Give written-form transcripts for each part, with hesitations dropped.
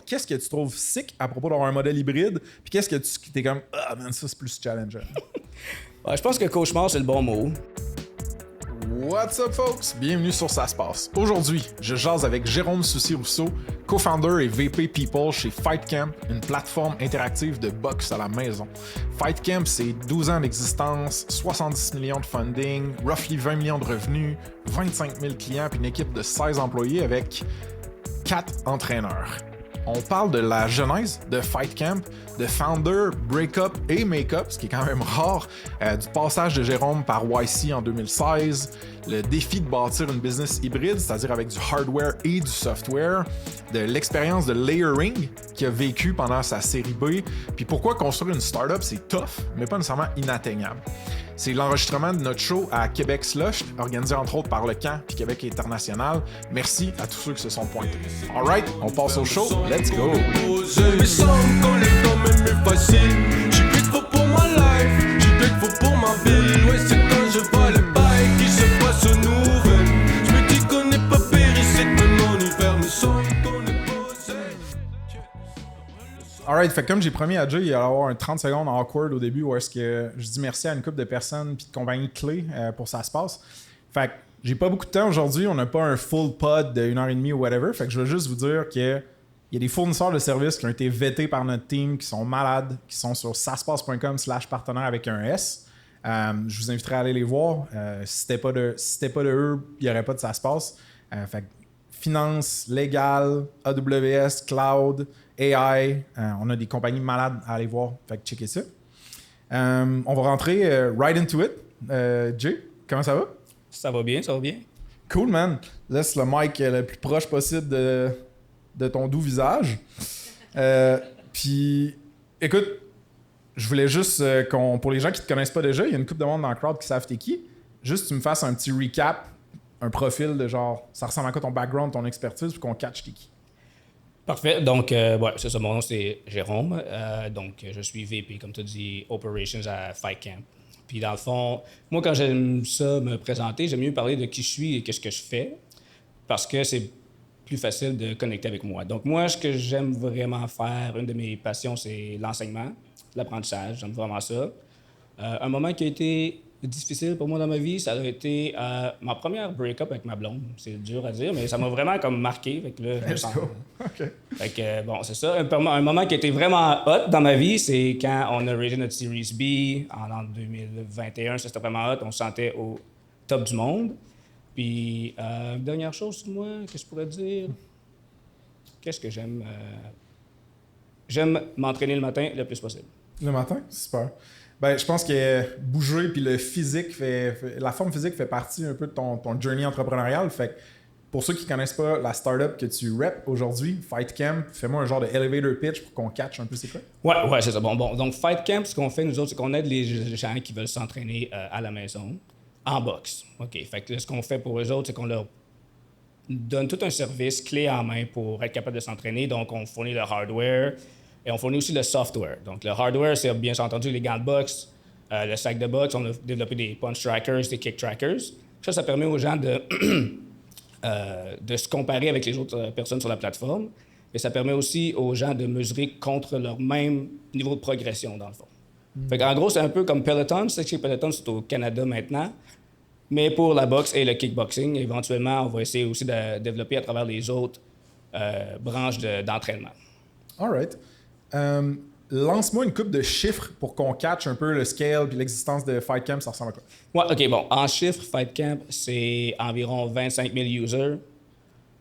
Qu'est-ce que tu trouves sick à propos d'avoir un modèle hybride? Puis qu'est-ce que tu t'es comme, ah man, ça c'est plus challengeant? Ouais, je pense que cauchemar, c'est le bon mot. What's up, folks? Bienvenue sur Ça se passe. Aujourd'hui, je jase avec Jérôme Soucy-Rousseau, co-founder et VP People chez Fight Camp, une plateforme interactive de boxe à la maison. Fight Camp, c'est 12 ans d'existence, 70 millions de funding, roughly 20 millions de revenus, 25 000 clients puis une équipe de 16 employés avec 4 entraîneurs. On parle de la genèse de Fight Camp, de founder, break-up et make-up, ce qui est quand même rare, du passage de Jérôme par YC en 2016, le défi de bâtir une business hybride, c'est-à-dire avec du hardware et du software, de l'expérience de layering qu'il a vécu pendant sa série B, puis pourquoi construire une startup, c'est tough, mais pas nécessairement inatteignable. C'est l'enregistrement de notre show à Québec Slush, organisé entre autres par Le Camp puis Québec International. Merci à tous ceux qui se sont pointés. Alright, on passe au show. Let's go! Alright, fait que comme j'ai promis à Jay, il allait avoir un 30 secondes awkward au début où est-ce que je dis merci à une couple de personnes puis de compagnies clés pour ça se passe. Fait que j'ai pas beaucoup de temps aujourd'hui, on n'a pas un full pod de 1h30 ou whatever. Fait que je veux juste vous dire que il y a des fournisseurs de services qui ont été vétés par notre team, qui sont malades, qui sont sur saspace.com/partenaire avec un S. Je vous inviterai à aller les voir. Si c'était pas de eux, il n'y aurait pas de ça se passe. Fait que finance, légal, AWS, cloud, AI, on a des compagnies malades à aller voir. Fait que checkez ça. On va rentrer right into it. Jay, comment ça va? Ça va bien, ça va bien. Cool, man. Laisse le mic le plus proche possible de ton doux visage. Puis, écoute, je voulais juste pour les gens qui te connaissent pas déjà, il y a une couple de monde dans le crowd qui savent t'es qui. Juste que tu me fasses un petit recap, un profil de genre, ça ressemble à quoi ton background, ton expertise, puis qu'on catch t'es qui. Parfait. Donc, c'est ça. Mon nom, c'est Jérôme. Donc, je suis VP, comme tu as dit, Operations à Fight Camp. Puis, dans le fond, moi, quand j'aime ça me présenter, j'aime mieux parler de qui je suis et qu'est-ce que je fais parce que c'est plus facile de connecter avec moi. Donc, moi, ce que j'aime vraiment faire, une de mes passions, c'est l'enseignement, l'apprentissage. J'aime vraiment ça. Un moment qui a été difficile pour moi dans ma vie, ça a été ma première break-up avec ma blonde. C'est dur à dire, mais ça m'a vraiment comme marqué. Fait que là, je me sens... OK. Fait que, bon, c'est ça. Un moment qui a été vraiment hot dans ma vie, c'est quand on a raisé notre Series B en 2021. Ça, c'était vraiment hot. On se sentait au top du monde. Puis, dernière chose sur moi, qu'est-ce que je pourrais dire? Qu'est-ce que j'aime? J'aime m'entraîner le matin le plus possible. Le matin? Super. Ben, je pense que bouger puis le physique la forme physique fait partie un peu de ton journey entrepreneurial. Fait que pour ceux qui connaissent pas la startup que tu reps aujourd'hui, Fight Camp, fais-moi un genre de elevator pitch pour qu'on catch un peu c'est quoi? Ouais, c'est ça. Bon. Donc, Fight Camp, ce qu'on fait, nous autres, c'est qu'on aide les gens qui veulent s'entraîner à la maison en boxe. OK. Fait que là, ce qu'on fait pour eux autres, c'est qu'on leur donne tout un service clé en main pour être capable de s'entraîner. Donc, on fournit le hardware et on fournit aussi le software. Donc, le hardware, c'est bien entendu les gants de boxe, le sac de boxe. On a développé des punch trackers, des kick trackers. Ça permet aux gens de se comparer avec les autres personnes sur la plateforme. Et ça permet aussi aux gens de mesurer contre leur même niveau de progression, dans le fond. Fait qu'en gros, c'est un peu comme Peloton. C'est que chez Peloton, c'est au Canada maintenant. Mais pour la boxe et le kickboxing, éventuellement, on va essayer aussi de développer à travers les autres branches d'entraînement. All right. Lance-moi une coupe de chiffres pour qu'on catch un peu le scale puis l'existence de Fight Camp, ça ressemble à quoi? Ouais, OK, bon. En chiffres, Fight Camp, c'est environ 25 000 users.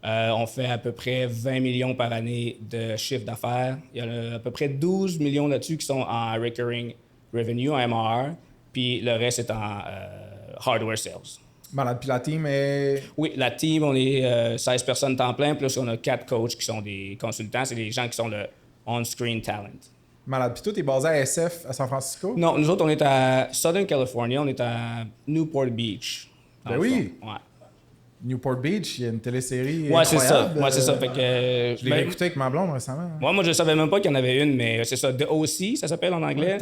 On fait à peu près 20 millions par année de chiffre d'affaires. Il y a à peu près 12 millions là-dessus qui sont en recurring revenue, en MRR, puis le reste est en hardware sales. Malade. Puis la team est... Oui, la team, on est 16 personnes temps plein, plus on a 4 coachs qui sont des consultants. C'est des gens qui sont le on-screen talent. Malade. Puis toi, t'es basé à SF, à San Francisco? Non, nous autres, on est à Southern California. On est à Newport Beach. Ben oui! Ouais. Newport Beach, il y a une télésérie c'est ça. incroyable. C'est ça. Fait que, je l'ai écouté avec ma blonde récemment. Moi, je savais même pas qu'il y en avait une, mais c'est ça. The O.C., ça s'appelle en anglais.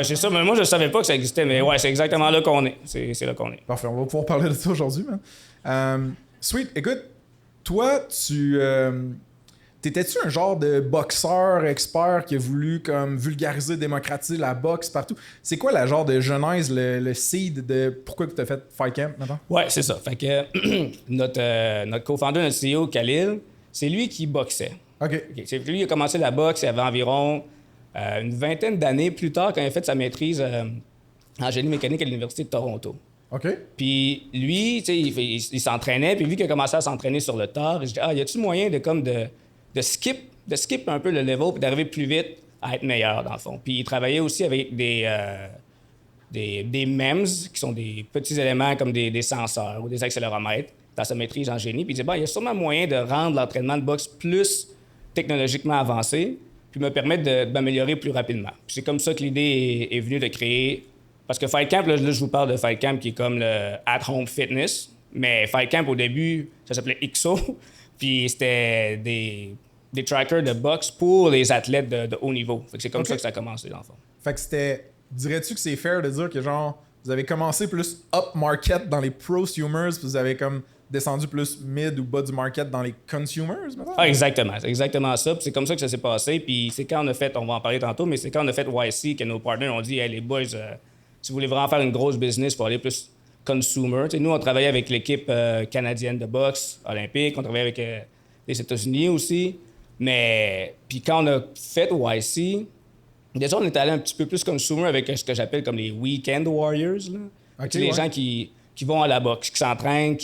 C'est ça, mais moi, je savais pas que ça existait, mais ouais, c'est exactement là qu'on est. C'est là qu'on est. Parfait, on va pouvoir parler de ça aujourd'hui, man. Sweet, écoute, toi, tu T'étais-tu un genre de boxeur expert qui a voulu comme vulgariser, démocratiser la boxe partout? C'est quoi la genre de genèse, le seed de pourquoi tu as fait Fight Camp maintenant? Ouais, c'est ça. Fait que notre co-founder, notre CEO, Khalil, c'est lui qui boxait. OK. C'est lui qui a commencé la boxe il y avait environ une vingtaine d'années plus tard quand il a fait sa maîtrise en génie mécanique à l'Université de Toronto. OK. Puis lui, tu sais, il s'entraînait, puis vu qu'il a commencé à s'entraîner sur le tard, il dit y a-tu moyen de skip un peu le level puis d'arriver plus vite à être meilleur dans le fond. Puis il travaillait aussi avec des MEMS qui sont des petits éléments comme des senseurs ou des accéléromètres dans sa maîtrise en génie. Puis il dit il y a sûrement moyen de rendre l'entraînement de boxe plus technologiquement avancé puis me permettre de m'améliorer plus rapidement. Puis c'est comme ça que l'idée est venue de créer. Parce que Fight Camp, là, je vous parle de Fight Camp qui est comme le at-home fitness. Mais Fight Camp, au début, ça s'appelait XO. Puis c'était des trackers de boxe pour les athlètes de haut niveau. Fait que c'est comme ça que ça a commencé, dans le fond. Fait que c'était... Dirais-tu que c'est fair de dire que genre, vous avez commencé plus up-market dans les prosumers, puis vous avez comme descendu plus mid ou bas du market dans les consumers, maintenant? Ah, exactement. C'est exactement ça. Puis c'est comme ça que ça s'est passé. Puis c'est quand on a fait, on va en parler tantôt, mais c'est quand on a fait YC que nos partners ont dit, hey, les boys, si vous voulez vraiment faire une grosse business, il faut aller plus consumer. T'sais, nous, on travaillait avec l'équipe canadienne de boxe olympique, on travaillait avec les États-Unis aussi. Mais puis quand on a fait YC, déjà, on est allé un petit peu plus consumer avec ce que j'appelle comme les weekend warriors. Là. Okay, les gens qui vont à la boxe, qui s'entraînent,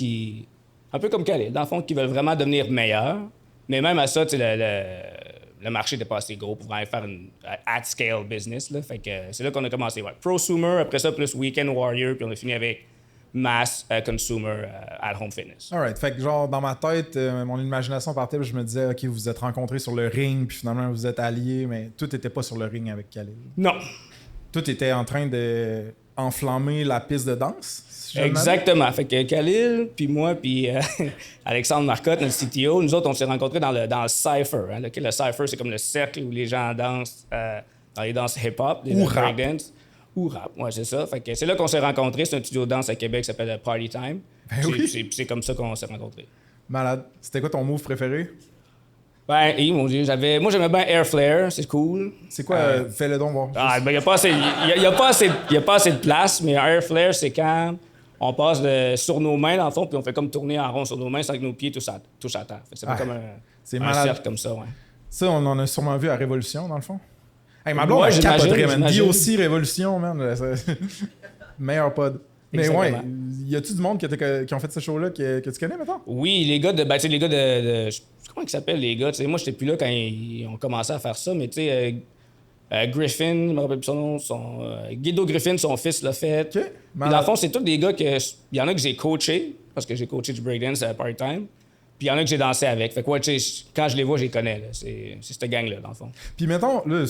un peu comme Khalil, dans le fond, qui veulent vraiment devenir meilleurs. Mais même à ça, le marché n'était pas assez gros pour vraiment faire une at-scale business. Là. Fait que c'est là qu'on a commencé. Ouais. Prosumer, après ça, plus weekend warrior, puis on a fini avec mass consumer at-home fitness. Alright, fait que genre dans ma tête, mon imagination partait, puis je me disais, ok, vous vous êtes rencontrés sur le ring, puis finalement vous êtes alliés, mais tout n'était pas sur le ring avec Khalil. Non. Tout était en train de enflammer la piste de danse. Si Exactement. Fait que Khalil, puis moi, puis Alexandre Marcotte, notre CTO, nous autres, on s'est rencontrés dans le Cypher. Hein, le Cypher, c'est comme le cercle où les gens dansent dans les danses hip-hop, les breakdance. Ou rap, ouais, c'est ça. Fait que c'est là qu'on s'est rencontrés. C'est un studio de danse à Québec qui s'appelle Party Time. Ben oui. C'est comme ça qu'on s'est rencontrés. Malade. C'était quoi ton move préféré? Ben, mon Dieu, moi j'aimais bien Air Flare, c'est cool. C'est quoi? Fais-le donc voir. Ah, ben, il n'y a pas assez de place, mais Air Flare, c'est quand on passe sur nos mains, dans le fond, puis on fait comme tourner en rond sur nos mains sans que nos pieds touchent à terre. C'est comme un cercle comme ça, ouais. Ça, on en a sûrement vu à Révolution, dans le fond. Hey, ma blonde, Ouais, elle capoterait, man. Dis j'imagine. aussi Révolution, man. Meilleur pod. Mais ouais, Exactement. y a-tu du monde qui ont fait ce show-là que tu connais, maintenant? Oui, les gars de. Comment ils s'appellent, les gars? T'sais, moi, j'étais plus là quand ils ont commencé à faire ça, mais tu sais, Griffin, je me rappelle plus son nom, Guido Griffin, son fils l'a fait. OK. Puis dans le fond, c'est tous des gars que. Il y en a que j'ai coaché, parce que j'ai coaché du breakdance à part-time. Puis il y en a que j'ai dansé avec. Fait que, ouais, tu sais, quand je les vois, je les connais, là. C'est cette gang-là, dans le fond. Puis mettons, là,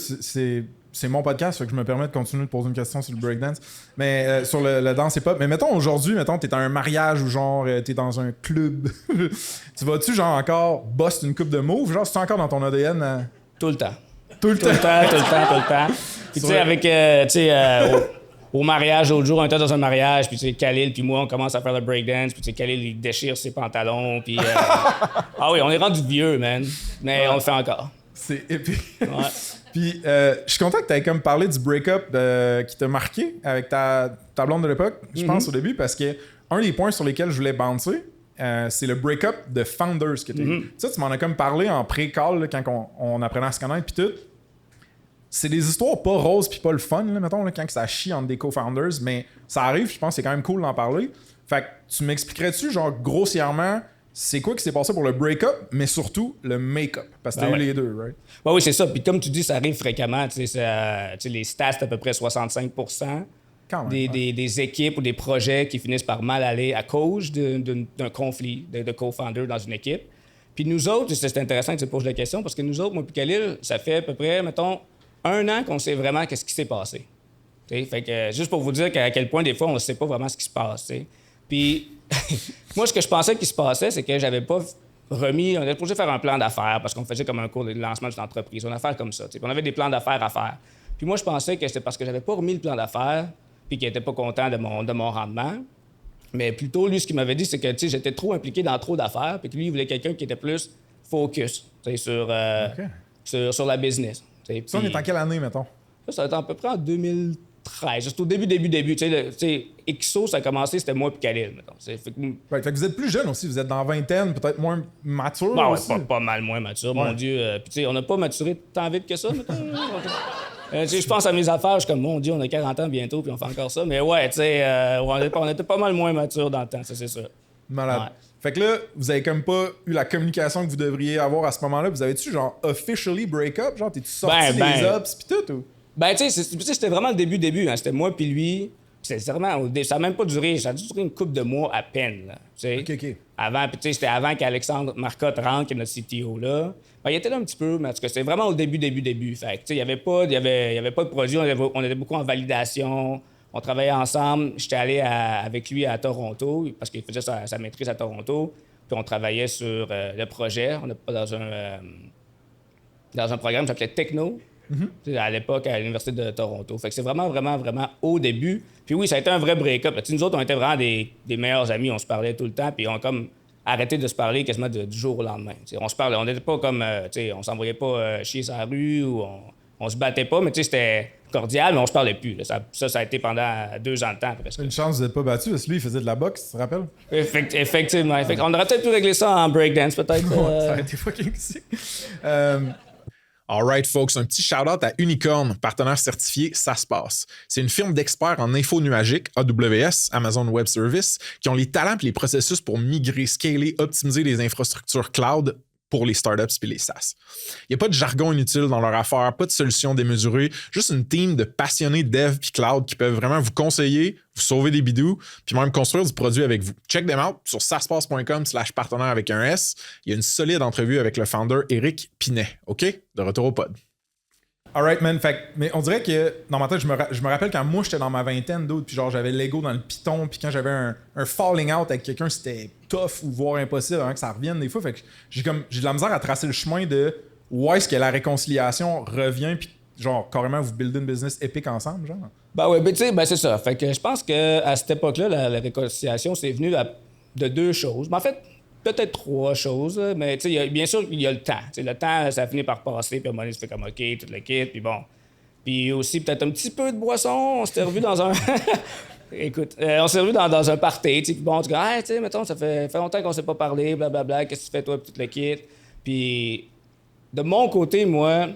c'est mon podcast, fait que je me permets de continuer de poser une question sur le breakdance. Mais sur le danse hip-hop. Mais mettons, aujourd'hui, t'es à un mariage ou genre, t'es dans un club. Tu vas-tu, genre, encore boss une coupe de moves? Genre, c'est encore dans ton ADN? Tout le temps. Tout le Tout le temps. Puis tu sais, avec, tu sais, au mariage, l'autre jour, on était dans un mariage, puis tu sais, Khalil, puis moi, on commence à faire le breakdance, puis tu sais, Khalil, il déchire ses pantalons, puis... Ah oui, on est rendu vieux, man. Mais on le fait encore. C'est épique. Ouais. Puis, je suis content que tu aies comme parlé du break-up qui t'a marqué avec ta blonde de l'époque, je pense, au début, parce que un des points sur lesquels je voulais bouncer, c'est le break-up de Founders que tu as eu. Ça, tu m'en as comme parlé en pré-call, là, quand on apprenait à se connaître, puis tout. C'est des histoires pas roses puis pas le fun, là, mettons, là, quand ça chie entre des co-founders, mais ça arrive, je pense que c'est quand même cool d'en parler. Fait que tu m'expliquerais-tu, genre, grossièrement, c'est quoi qui s'est passé pour le break-up, mais surtout le make-up? Parce que t'as eu les deux, right? Ouais, oui, c'est ça. Puis comme tu dis, ça arrive fréquemment. Tu sais, les stats, c'est à peu près 65% Quand même, des équipes ou des projets qui finissent par mal aller à cause d'un conflit de co-founders dans une équipe. Puis nous autres, c'est intéressant que tu poses la question, parce que nous autres, moi et Khalil, ça fait à peu près, mettons, 1 an qu'on sait vraiment qu'est-ce qui s'est passé. T'sais, fait que juste pour vous dire à quel point des fois on ne sait pas vraiment ce qui se passe. T'sais. Puis moi, ce que je pensais qu'il se passait, c'est que j'avais pas remis. On était supposé faire un plan d'affaires parce qu'on faisait comme un cours de lancement d'une entreprise, une affaire comme ça. Puis on avait des plans d'affaires à faire. Puis moi, je pensais que c'était parce que j'avais pas remis le plan d'affaires puis qu'il était pas content de mon rendement. Mais plutôt, lui, ce qu'il m'avait dit, c'est que j'étais trop impliqué dans trop d'affaires puis que lui, il voulait quelqu'un qui était plus focus sur la business. Ça, on est en quelle année, mettons? Ça va être à peu près en 2013. C'est au début. XO, ça a commencé, c'était moi et Khalil, mettons. Fait que vous êtes plus jeune aussi, vous êtes dans la vingtaine, peut-être moins mature aussi. Pas mal moins mature, mon Dieu. Puis on n'a pas maturé tant vite que ça, mettons. Je pense à mes affaires, je suis comme, mon Dieu, on a 40 ans bientôt, puis on fait encore ça. Mais ouais, on était pas mal moins mature dans le temps, ça, c'est sûr. Malade. Ouais. Fait que là, vous avez comme pas eu la communication que vous devriez avoir à ce moment-là. Vous avez-tu, genre, officially break-up? Genre, t'es-tu sorti des ups pis tout, ou? Ben, tu sais, c'était vraiment le début. Hein. C'était moi puis lui. C'était vraiment... Ça n'a même pas duré. Ça a duré une couple de mois à peine, là. OK. Avant, puis tu sais, c'était avant qu'Alexandre Marcotte rentre, qui est notre CTO, là. Ben, il était là un petit peu, mais en tout cas, c'était vraiment au début. Fait que, tu sais, il n'y avait pas de produit. On était beaucoup en validation. On travaillait ensemble. J'étais allé avec lui à Toronto, parce qu'il faisait sa maîtrise à Toronto. Puis on travaillait sur le projet. On n'est pas dans un programme qui s'appelait Techno, à l'époque, à l'Université de Toronto. Fait que c'est vraiment au début. Puis oui, ça a été un vrai break-up. Nous autres, on était vraiment des meilleurs amis. On se parlait tout le temps. Puis on a comme arrêté de se parler quasiment du jour au lendemain. On se parlait. On n'était pas comme... on s'envoyait pas chier sur la rue ou on se battait pas, mais c'était cordial, mais on se parlait plus. Là. Ça a été pendant 2 ans de temps, presque. Une chance, vous n'êtes pas battu, parce que lui, il faisait de la boxe, tu te rappelles? Effectivement. On aurait peut-être pu régler ça en breakdance, peut-être. Ça aurait été fucking sick. Alright, folks, un petit shout-out à Unicorn, partenaire certifié, ça se passe. C'est une firme d'experts en info nuagique, AWS, Amazon Web Services, qui ont les talents et les processus pour migrer, scaler, optimiser les infrastructures cloud pour les startups et les SaaS. Il n'y a pas de jargon inutile dans leur affaire, pas de solution démesurée, juste une team de passionnés dev puis cloud qui peuvent vraiment vous conseiller, vous sauver des bidous, puis même construire du produit avec vous. Check them out sur saspace.com/partenaire avec un S. Il y a une solide entrevue avec le founder Éric Pinet. OK? De retour au pod. Alright, man. Mais on dirait que dans ma tête, je me rappelle quand moi j'étais dans ma vingtaine d'autres, puis genre j'avais l'ego dans le piton, puis quand j'avais un falling out avec quelqu'un, c'était tough ou voire impossible avant que ça revienne des fois. Fait que j'ai de la misère à tracer le chemin de où est-ce que la réconciliation revient, puis genre carrément vous buildez une business épique ensemble, genre. Ben ouais, tu sais, c'est ça. Fait que je pense qu'à cette époque-là, la réconciliation, c'est venu de 2 choses. Mais en fait, peut-être 3 choses, mais tu sais, bien sûr, il y a le temps. T'sais, le temps, ça finit par passer, puis à un moment donné, tu fais comme OK, tout le kit, puis bon. Puis aussi, peut-être un petit peu de boisson. On s'était revu dans un... Écoute, on s'est revu dans un party, puis bon, tu dis, hey, tu sais, mettons, ça fait longtemps qu'on s'est pas parlé, blablabla, qu'est-ce que tu fais, toi, puis tout le kit. Puis de mon côté, moi...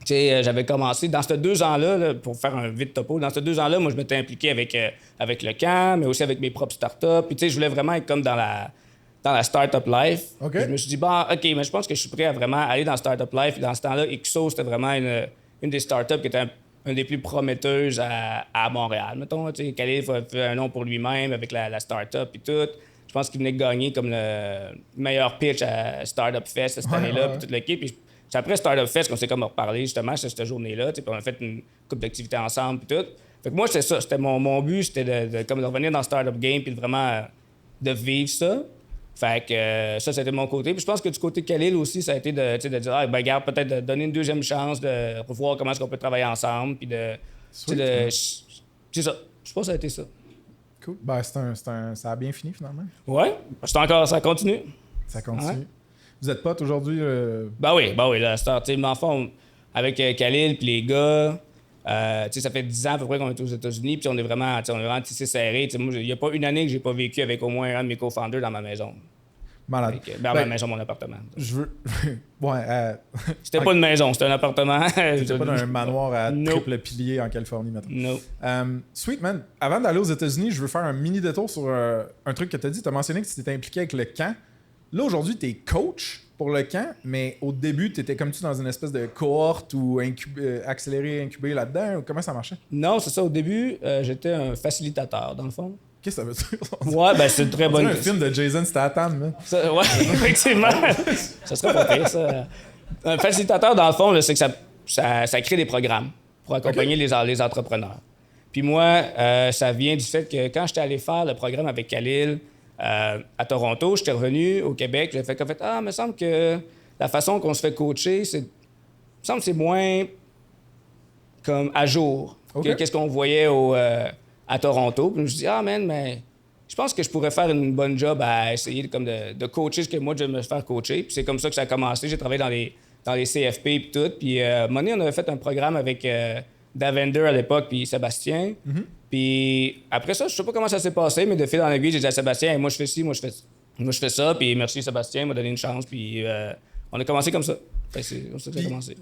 Tu sais, j'avais commencé dans ces 2 ans-là, là, pour faire un vite topo, dans ces 2 ans-là, moi, je m'étais impliqué avec le camp, mais aussi avec mes propres startups. Puis, tu sais, je voulais vraiment être comme dans la startup life. Okay. Je me suis dit, bon, OK, mais je pense que je suis prêt à vraiment aller dans startup life. Et dans ce temps-là, XO, c'était vraiment une des startups qui était une des plus prometteuses à Montréal. Mettons, tu sais, Khalil fait un nom pour lui-même avec la startup et tout. Je pense qu'il venait de gagner comme le meilleur pitch à Startup Fest cette année-là, puis tout le kit. Puis c'est après Startup Fest qu'on s'est comme reparlé justement cette journée-là, puis on a fait une couple d'activités ensemble puis tout. Fait que moi, c'était ça, c'était mon but, c'était de revenir dans le Startup Game puis vraiment de vivre ça. Fait que ça, c'était mon côté. Puis je pense que du côté de Khalil aussi, ça a été de dire, ben regarde, peut-être de donner une deuxième chance, de revoir comment est-ce qu'on peut travailler ensemble, puis c'est ça. Je pense que ça a été ça. Cool. Ben, ça a bien fini finalement. Ouais, ça continue. Ça continue. Ouais. Vous êtes potes aujourd'hui? Ben oui, là, en fond, avec Khalil puis les gars, ça fait 10 ans à peu près qu'on est aux États-Unis, puis on est vraiment tissé serré. Moi, il n'y a pas une année que j'ai pas vécu avec au moins un de mes co-founders dans ma maison. Malade. Dans ma maison, mon appartement. Je veux. Ouais. C'était pas une maison, c'était un appartement. C'était pas dans un manoir à triple pilier en Californie, maintenant. No. Sweet, man. Avant d'aller aux États-Unis, je veux faire un mini détour sur un truc que tu as dit. Tu as mentionné que tu t'étais impliqué avec le camp. Là, aujourd'hui, tu es coach pour le camp, mais au début, tu étais comme tu dans une espèce de cohorte ou accéléré, incubé là-dedans, ou comment ça marchait? Non, c'est ça. Au début, j'étais un facilitateur, dans le fond. Qu'est-ce que ça veut dire? Ouais, ben c'est une très bonne... C'est un film de Jason Statham, là. Ouais, effectivement. Ça serait pas pire, ça. Un facilitateur, dans le fond, là, c'est que ça crée des programmes pour accompagner les entrepreneurs. Puis moi, ça vient du fait que quand j'étais allé faire le programme avec Khalil, à Toronto, j'étais revenu au Québec, j'ai fait il me semble que la façon qu'on se fait coacher, c'est moins comme à jour que qu'est-ce qu'on voyait à Toronto. Puis je me suis dit, mais je pense que je pourrais faire une bonne job à essayer de coacher ce que moi, je vais me faire coacher. Puis c'est comme ça que ça a commencé. J'ai travaillé dans les CFP et tout. Puis à un moment donné, on avait fait un programme avec Davender à l'époque puis Sébastien. Puis après ça, je sais pas comment ça s'est passé, mais de fil en aiguille, j'ai dit à Sébastien, hey, moi je fais ci, moi je fais ça. Puis merci Sébastien, il m'a donné une chance. Puis on a commencé comme ça. C'est comme ça que ça a commencé.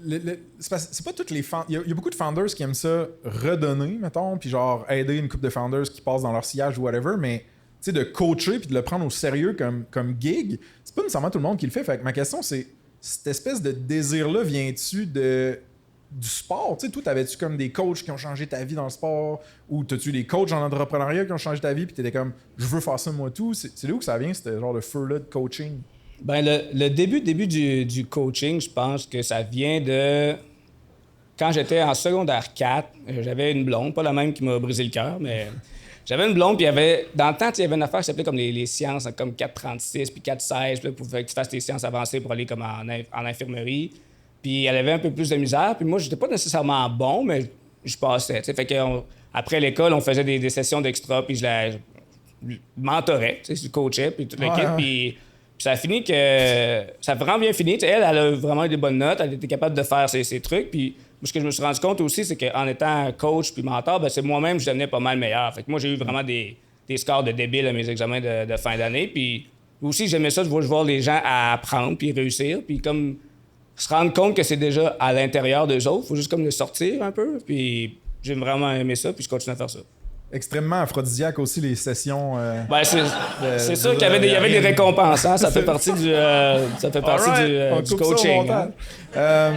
C'est pas toutes les il y a beaucoup de founders qui aiment ça redonner, mettons, puis genre aider une couple de founders qui passent dans leur sillage ou whatever, mais tu sais, de coacher puis de le prendre au sérieux comme gig, c'est pas nécessairement tout le monde qui le fait. Fait que ma question, c'est cette espèce de désir-là vient-tu du sport? Tu sais, toi, t'avais-tu comme des coachs qui ont changé ta vie dans le sport, ou t'as-tu des coachs en entrepreneuriat qui ont changé ta vie puis t'étais comme je veux faire ça moi tout? C'est d'où que ça vient, ce genre de feu-là de coaching? Ben, le début du coaching, je pense que ça vient de... Quand j'étais en secondaire 4, j'avais une blonde, pas la même qui m'a brisé le cœur, mais j'avais une blonde, puis dans le temps, il y avait une affaire qui s'appelait comme les sciences, comme 436 puis 416, puis il fallait que tu fasses tes sciences avancées pour aller comme en infirmerie. Puis elle avait un peu plus de misère, puis moi, j'étais pas nécessairement bon, mais je passais, tu sais. Fait que après l'école, on faisait des sessions d'extra, puis je la mentorais, tu sais, je coachais, puis toute l'équipe, puis ça a fini que... Ça a vraiment bien fini. Elle a vraiment eu des bonnes notes. Elle était capable de faire ses trucs. Puis ce que je me suis rendu compte aussi, c'est qu'en étant coach puis mentor, ben, c'est moi-même, je devenais pas mal meilleur. Fait que moi, j'ai eu vraiment des scores de débile à mes examens de fin d'année. Puis aussi, j'aimais ça, je vois les gens apprendre puis réussir. Puis comme se rendre compte que c'est déjà à l'intérieur d'eux autres. Faut juste comme le sortir un peu. Puis j'ai vraiment aimé ça. Puis je continue à faire ça. Extrêmement aphrodisiaque aussi, les sessions. Ben, c'est sûr qu'il y avait des récompenses, hein? Ça fait partie du coaching. Hein?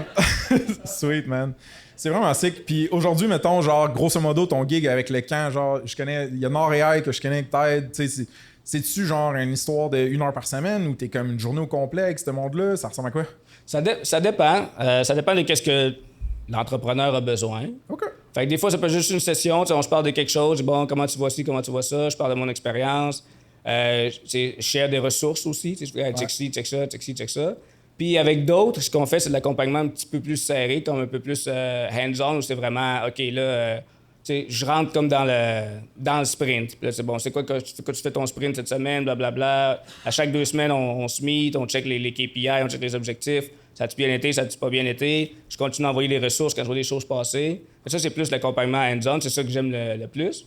Sweet, man. C'est vraiment sick. Puis aujourd'hui, mettons, genre, grosso modo, ton gig avec le camp, genre, je connais, il y a Nord et High que je connais peut-être, tu sais, c'est-tu genre une histoire de 1 heure par semaine ou t'es comme une journée au complet avec ce monde-là? Ça ressemble à quoi? Ça dépend. Ça dépend de qu'est-ce que l'entrepreneur a besoin. OK. Fait que des fois, ça peut être juste une session, on se parle de quelque chose, bon, comment tu vois ci, comment tu vois ça, je parle de mon expérience, je share des ressources aussi, check ci, check ça, check ci, check ça. Puis avec d'autres, ce qu'on fait, c'est de l'accompagnement un petit peu plus serré, comme un peu plus hands-on, où c'est vraiment, OK, là, je rentre comme dans le sprint. Puis là, c'est bon, c'est quoi que tu fais ton sprint cette semaine, blablabla. À chaque 2 semaines, on se meet, on check les KPI, on check les objectifs. Ça a-tu bien été, ça a-tu pas bien été? Je continue à envoyer les ressources quand je vois les choses passer. Ça, c'est plus l'accompagnement hands-on, c'est ça que j'aime le plus.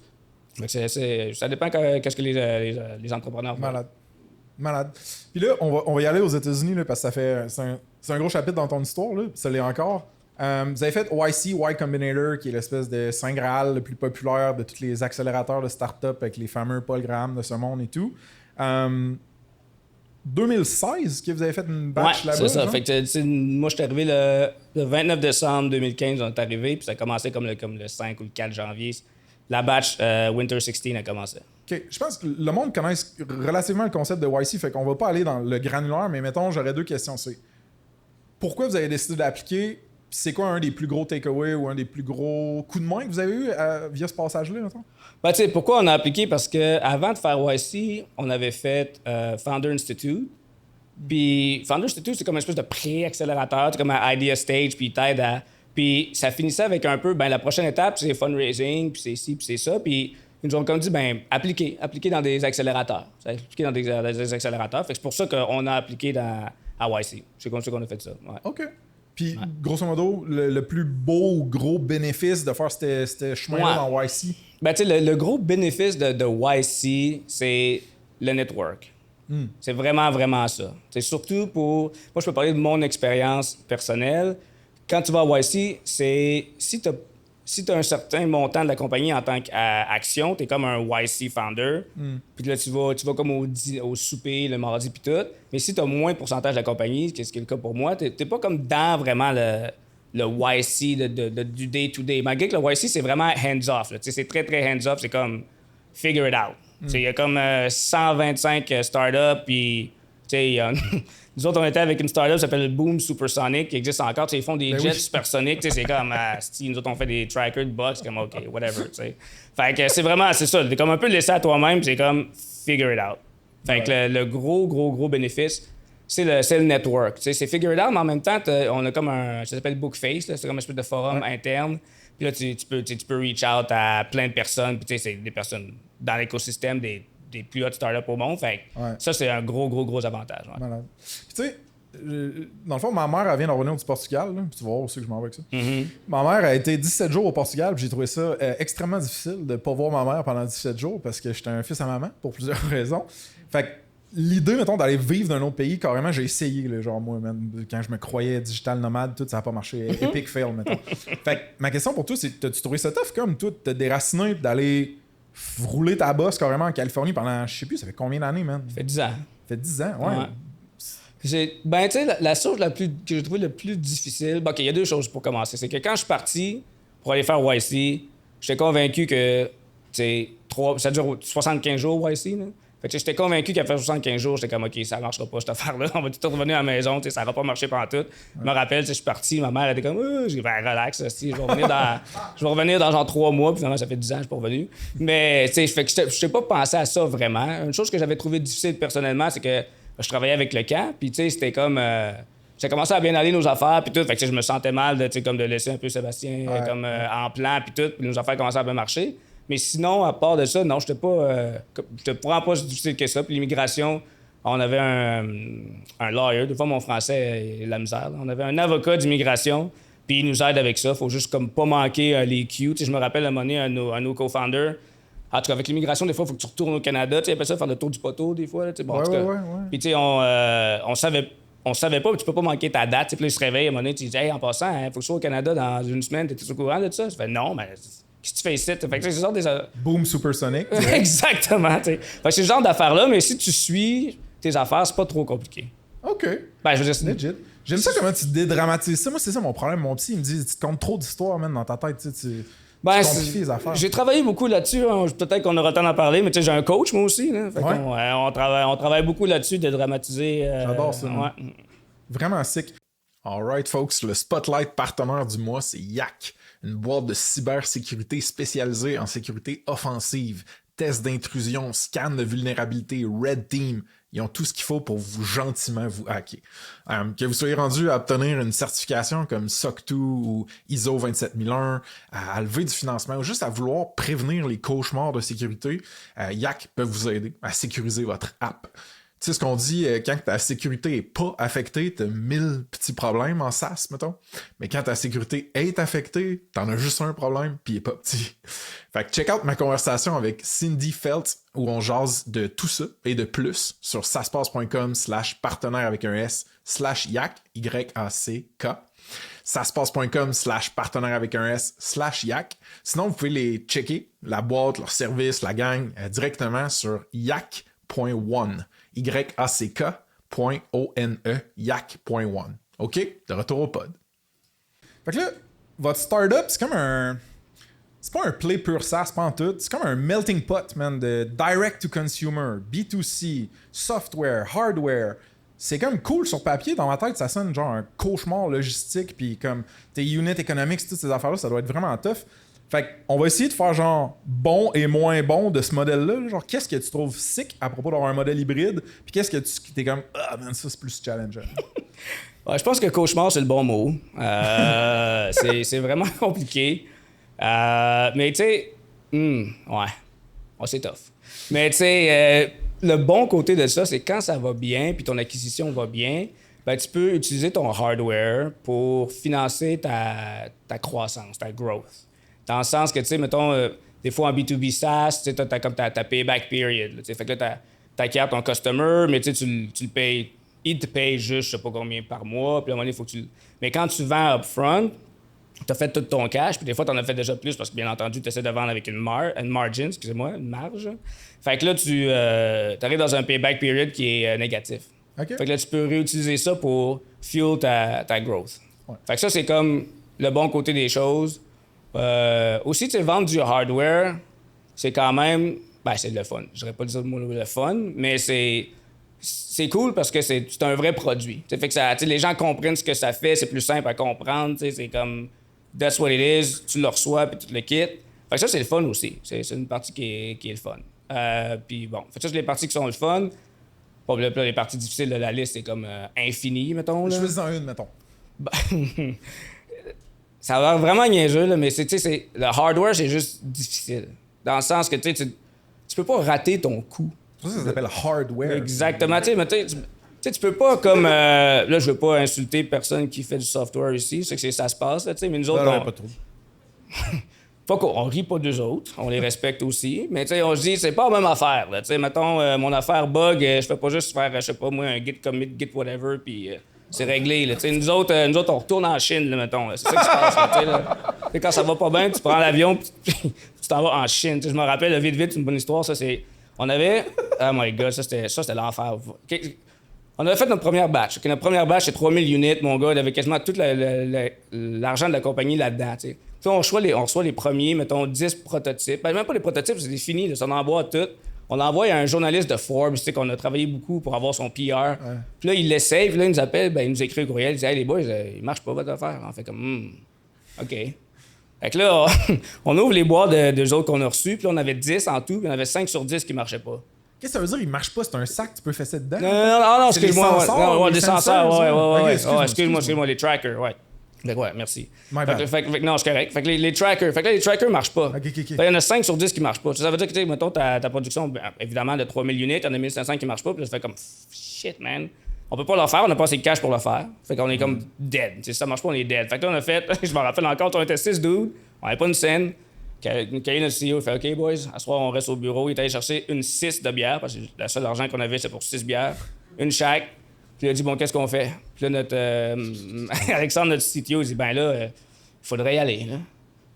Donc, ça dépend qu'est-ce que les entrepreneurs font. Malade. Puis là, on va y aller aux États-Unis là, parce que c'est un gros chapitre dans ton histoire, là, ça l'est encore. Vous avez fait YC, Y Combinator, qui est l'espèce de Saint Graal le plus populaire de tous les accélérateurs de start-up avec les fameux Paul Graham de ce monde et tout. 2016 que vous avez fait une batch là-bas. C'est ça. Fait que, moi, je suis arrivé le 29 décembre 2015, on est arrivé, puis ça a commencé comme le 5 ou le 4 janvier. La batch Winter 16 a commencé. OK. Je pense que le monde connaît relativement le concept de YC, fait qu'on va pas aller dans le granulaire, mais mettons, j'aurais 2 questions. C'est pourquoi vous avez décidé d'appliquer? C'est quoi un des plus gros takeaways ou un des plus gros coups de main que vous avez eu via ce passage-là, mettons? Ben, tu sais, pourquoi on a appliqué? Parce qu'avant de faire YC, on avait fait Founder Institute. Puis Founder Institute, c'est comme une espèce de pré-accélérateur, c'est comme un idea stage, puis il t'aide à... Puis ça finissait avec un peu, ben la prochaine étape, c'est fundraising, puis c'est ci, puis c'est ça. Puis ils nous ont comme dit, ben appliquer dans des accélérateurs. Appliquer dans des accélérateurs. Fait que c'est pour ça qu'on a appliqué à YC. C'est comme ça qu'on a fait ça. Ouais. OK. Puis, grosso modo, le plus beau ou gros bénéfice de faire ce chemin-là dans YC? Ben, tu sais, le gros bénéfice de YC, c'est le network. C'est vraiment, vraiment ça. C'est surtout pour... Moi, je peux parler de mon expérience personnelle. Quand tu vas à YC, c'est... Si tu as un certain montant de la compagnie en tant qu'action, tu es comme un YC founder. Puis là, tu vas comme au souper le mardi puis tout. Mais si tu as moins de pourcentage de la compagnie, ce qui est le cas pour moi, tu n'es pas comme dans vraiment le YC du day-to-day. Malgré que le YC, c'est vraiment hands-off. C'est très, très hands-off. C'est comme figure it out. Il y a comme 125 startups, puis nous autres, on était avec une startup qui s'appelle Boom Supersonic, qui existe encore. Ils font des jets supersoniques. C'est comme, nous autres, on fait des trackers de box, comme, OK, whatever. T'sais. Fait que c'est ça. T'es comme un peu laissé à toi-même, c'est comme figure it out. Fait que le gros bénéfice, c'est le network. C'est figure it out, mais en même temps, on a comme ça s'appelle Bookface, c'est comme un espèce de forum interne. Puis là, tu peux reach out à plein de personnes. Puis c'est des personnes dans l'écosystème, des des plus hot startups au monde. Fait que ça, c'est un gros avantage. Ouais. Malade. Puis tu sais, dans le fond, ma mère, elle vient de revenir du Portugal. Là, puis tu vas voir aussi que je m'en vais avec ça. Ma mère a été 17 jours au Portugal, puis j'ai trouvé ça extrêmement difficile de ne pas voir ma mère pendant 17 jours parce que j'étais un fils à maman pour plusieurs raisons. Fait que l'idée, mettons, d'aller vivre dans un autre pays, carrément, j'ai essayé, là, genre moi, même, quand je me croyais digital nomade, tout ça n'a pas marché. Epic fail, mettons. Fait que ma question pour toi, c'est t'as-tu trouvé ça tough comme toi, de te déraciner d'aller rouler ta bosse carrément en Californie pendant, je sais plus, ça fait combien d'années, man? Ça fait 10 ans. Ça fait 10 ans, ouais. Ben, tu sais, la chose que j'ai trouvé le plus difficile... Bon, OK, il y a deux choses pour commencer. C'est que quand je suis parti pour aller faire YC, j'étais convaincu que, tu sais, ça dure 75 jours, YC, là. Fait que j'étais convaincu qu'après 75 jours, j'étais comme, OK, ça marchera pas, cette affaire-là. On va tout revenir à la maison, tu sais, ça n'aura pas marché pendant tout. Je me rappelle, tu sais, je suis parti, ma mère était comme, j'ai fait relax, je vais revenir dans genre 3 mois, puis finalement, ça fait 10 ans que je suis pas revenu. Mais, tu sais, fait que je n'ai pas pensé à ça vraiment. Une chose que j'avais trouvé difficile personnellement, c'est que je travaillais avec le camp, puis tu sais, c'était comme... ça commençait à bien aller nos affaires, puis tout. Fait que je me sentais mal de laisser un peu Sébastien en plan, puis tout. Puis nos affaires commençaient à bien marcher. Mais sinon, à part de ça, non, j'étais vraiment pas si difficile que ça. Puis l'immigration, on avait un lawyer. Des fois, mon français est la misère. Là. On avait un avocat d'immigration, puis il nous aide avec ça. Faut juste comme pas manquer les Q. Tu sais, je me rappelle à un moment donné, à nos co-founders. En tout cas, avec l'immigration, des fois, il faut que tu retournes au Canada. Tu sais, après ça, faire le tour du poteau, des fois. Bon, en tout cas. Puis, tu sais, on savait pas, tu peux pas manquer ta date. Puis là, il se réveille à un moment donné, tu dis, hey, en passant, il faut que je sois au Canada dans une semaine, t'es-tu au courant de ça? Tu fais, non, mais qu'est-ce que tu fais ici? Fait que c'est ce genre des. Boom supersonic. Exactement, tu sais. Fait que c'est ce genre d'affaires-là, mais si tu suis tes affaires, c'est pas trop compliqué. OK. Ben, je veux dire, legit. J'aime ça comment tu dédramatises ça. Moi, c'est ça mon problème. Mon psy, il me dit, tu te comptes trop d'histoires, même dans ta tête, tu sais. Ben, les affaires. J'ai travaillé beaucoup là-dessus. Hein. Peut-être qu'on aura le temps d'en parler, mais tu sais, j'ai un coach, moi aussi. Là. Fait on travaille beaucoup là-dessus, de dramatiser. J'adore ça. Vraiment sick. Alright, folks, le Spotlight partenaire du mois, c'est Yak, une boîte de cybersécurité spécialisée en sécurité offensive, tests d'intrusion, scan de vulnérabilité, Red Team. Ils ont tout ce qu'il faut pour gentiment vous hacker. Que vous soyez rendu à obtenir une certification comme SOC 2 ou ISO 27001, à lever du financement ou juste à vouloir prévenir les cauchemars de sécurité, Yak peut vous aider à sécuriser votre app. Tu sais ce qu'on dit, quand ta sécurité est pas affectée, t'as 1000 petits problèmes en SaaS, mettons. Mais quand ta sécurité est affectée, t'en as juste un problème, puis il est pas petit. Fait que check out ma conversation avec Cindy Felt, où on jase de tout ça et de plus sur saspace.com/partenaire avec un S/Yak, Y-A-C-K. saspace.com/partenaire avec un S/Yak. Sinon, vous pouvez les checker, la boîte, leur service, la gang, directement sur yak.one. YACK.ONE, yak.one. OK? De retour au pod. Fait que là, votre startup, c'est comme un... C'est pas un play pur SaaS, pas en tout. C'est comme un melting pot, man, de direct to consumer, B2C, software, hardware. C'est comme cool sur papier. Dans ma tête, ça sonne genre un cauchemar logistique, puis comme tes unit economics, toutes ces affaires-là, ça doit être vraiment tough. Fait qu'on va essayer de faire genre bon et moins bon de ce modèle-là. Genre, qu'est-ce que tu trouves sick à propos d'avoir un modèle hybride? Puis qu'est-ce que tu t'es comme, ah, man, ça c'est plus challengeant. Ouais, je pense que cauchemar, c'est le bon mot. C'est vraiment compliqué. Mais tu sais, c'est tough. Mais tu sais, le bon côté de ça, c'est quand ça va bien, puis ton acquisition va bien, ben, tu peux utiliser ton hardware pour financer ta croissance, ta growth. Dans le sens que, tu sais, mettons, des fois en B2B SaaS, tu sais, t'as comme ta payback period. Là, fait que là, t'acquiers ton customer, mais tu le payes. Il te paye juste, je sais pas combien par mois, puis à un moment donné, il faut que tu... Mais quand tu vends upfront, t'as fait tout ton cash, puis des fois, t'en as fait déjà plus parce que, bien entendu, tu essaies de vendre avec une margin, une marge. Fait que là, tu arrives dans un payback period qui est négatif. Okay. Fait que là, tu peux réutiliser ça pour fuel ta growth. Ouais. Fait que ça, c'est comme le bon côté des choses. Aussi, tu sais, vendre du hardware, c'est quand même... Ben, c'est le fun. Je dirais pas dire le mot le fun, mais c'est cool parce que c'est un vrai produit. T'sais, fait que ça, les gens comprennent ce que ça fait, c'est plus simple à comprendre. C'est comme... That's what it is. Tu le reçois, puis tu le quittes. Fait que ça, c'est le fun aussi. C'est une partie qui est le fun. Puis bon, fait que ça, c'est les parties qui sont le fun. Bon, là, les parties difficiles de la liste, c'est comme infini, mettons. Là. Choisis-en une, mettons. Ça va vraiment niaiseux, là, mais le hardware, c'est juste difficile. Dans le sens que tu tu peux pas rater ton coup. C'est pour ça que ça s'appelle hardware. Exactement. Tu sais, mais tu peux pas comme... là, je veux pas insulter personne qui fait du software ici, c'est que ça se passe, là, tu sais, mais nous autres... Non, pas trop. Pas qu'on rit pas d'eux autres, on les respecte aussi, mais tu sais, on se dit, c'est pas la même affaire, là. Tu sais, mettons, mon affaire bug, je fais pas juste faire, je sais pas moi, un git commit, git whatever, puis c'est réglé, là. Tu sais, nous autres, on retourne en Chine, là, mettons, là. C'est ça qui se passe, là, tu sais, là. Tu sais, quand ça va pas bien, tu prends l'avion, puis tu t'en vas en Chine. Tu sais, je me rappelle, là, vite, une bonne histoire, ça, c'est... On avait... Oh my God, ça, c'était l'enfer. On avait fait notre première batch. Okay, notre première batch, c'est 3000 units. Mon gars, il avait quasiment tout l'argent de la compagnie là-dedans, tu sais. Puis on reçoit les premiers, mettons, 10 prototypes. Ben, même pas les prototypes, c'est fini, là, ça, on envoie tout. On l'envoie à un journaliste de Forbes, tu sais, qu'on a travaillé beaucoup pour avoir son PR. Ouais. Puis là, il l'essaye, puis là, il nous appelle, ben, il nous écrit un courriel, il dit « Hey, les boys, il marche pas votre affaire. » On fait comme OK. Fait que là, on ouvre les boîtes de autres qu'on a reçus, puis là, on avait 10 en tout, puis on avait 5 sur 10 qui marchaient pas. Qu'est-ce que ça veut dire, il marche pas? C'est un sac, tu peux fesser dedans? Non, excuse-moi. Ouais, des senseurs, ouais. Excuse-moi, les trackers, ouais. Ouais, merci. Fait que non, c'est correct. Fait que les trackers, les trackers marchent pas. OK. Il y en a 5 sur 10 qui marchent pas. Ça veut dire que, mettons, ta production, évidemment, de 3000 units, il y en a 1500 qui marchent pas, puis là, ça fait comme shit, man. On peut pas le faire, on n'a pas assez de cash pour le faire. Fait qu'on est comme dead. Si ça marche pas, on est dead. Fait que là, on a fait, je me rappelle encore, on était 6 dudes, on avait pas une scène. Kay, notre CEO, il fait OK, boys, à ce soir, on reste au bureau. Il est allé chercher une 6 de bière, parce que le seul argent qu'on avait, c'était pour 6 bières. Une chaque. Puis il a dit, bon, qu'est-ce qu'on fait? Puis là, notre Alexandre, notre CTO, il dit, ben là, il faudrait y aller, là.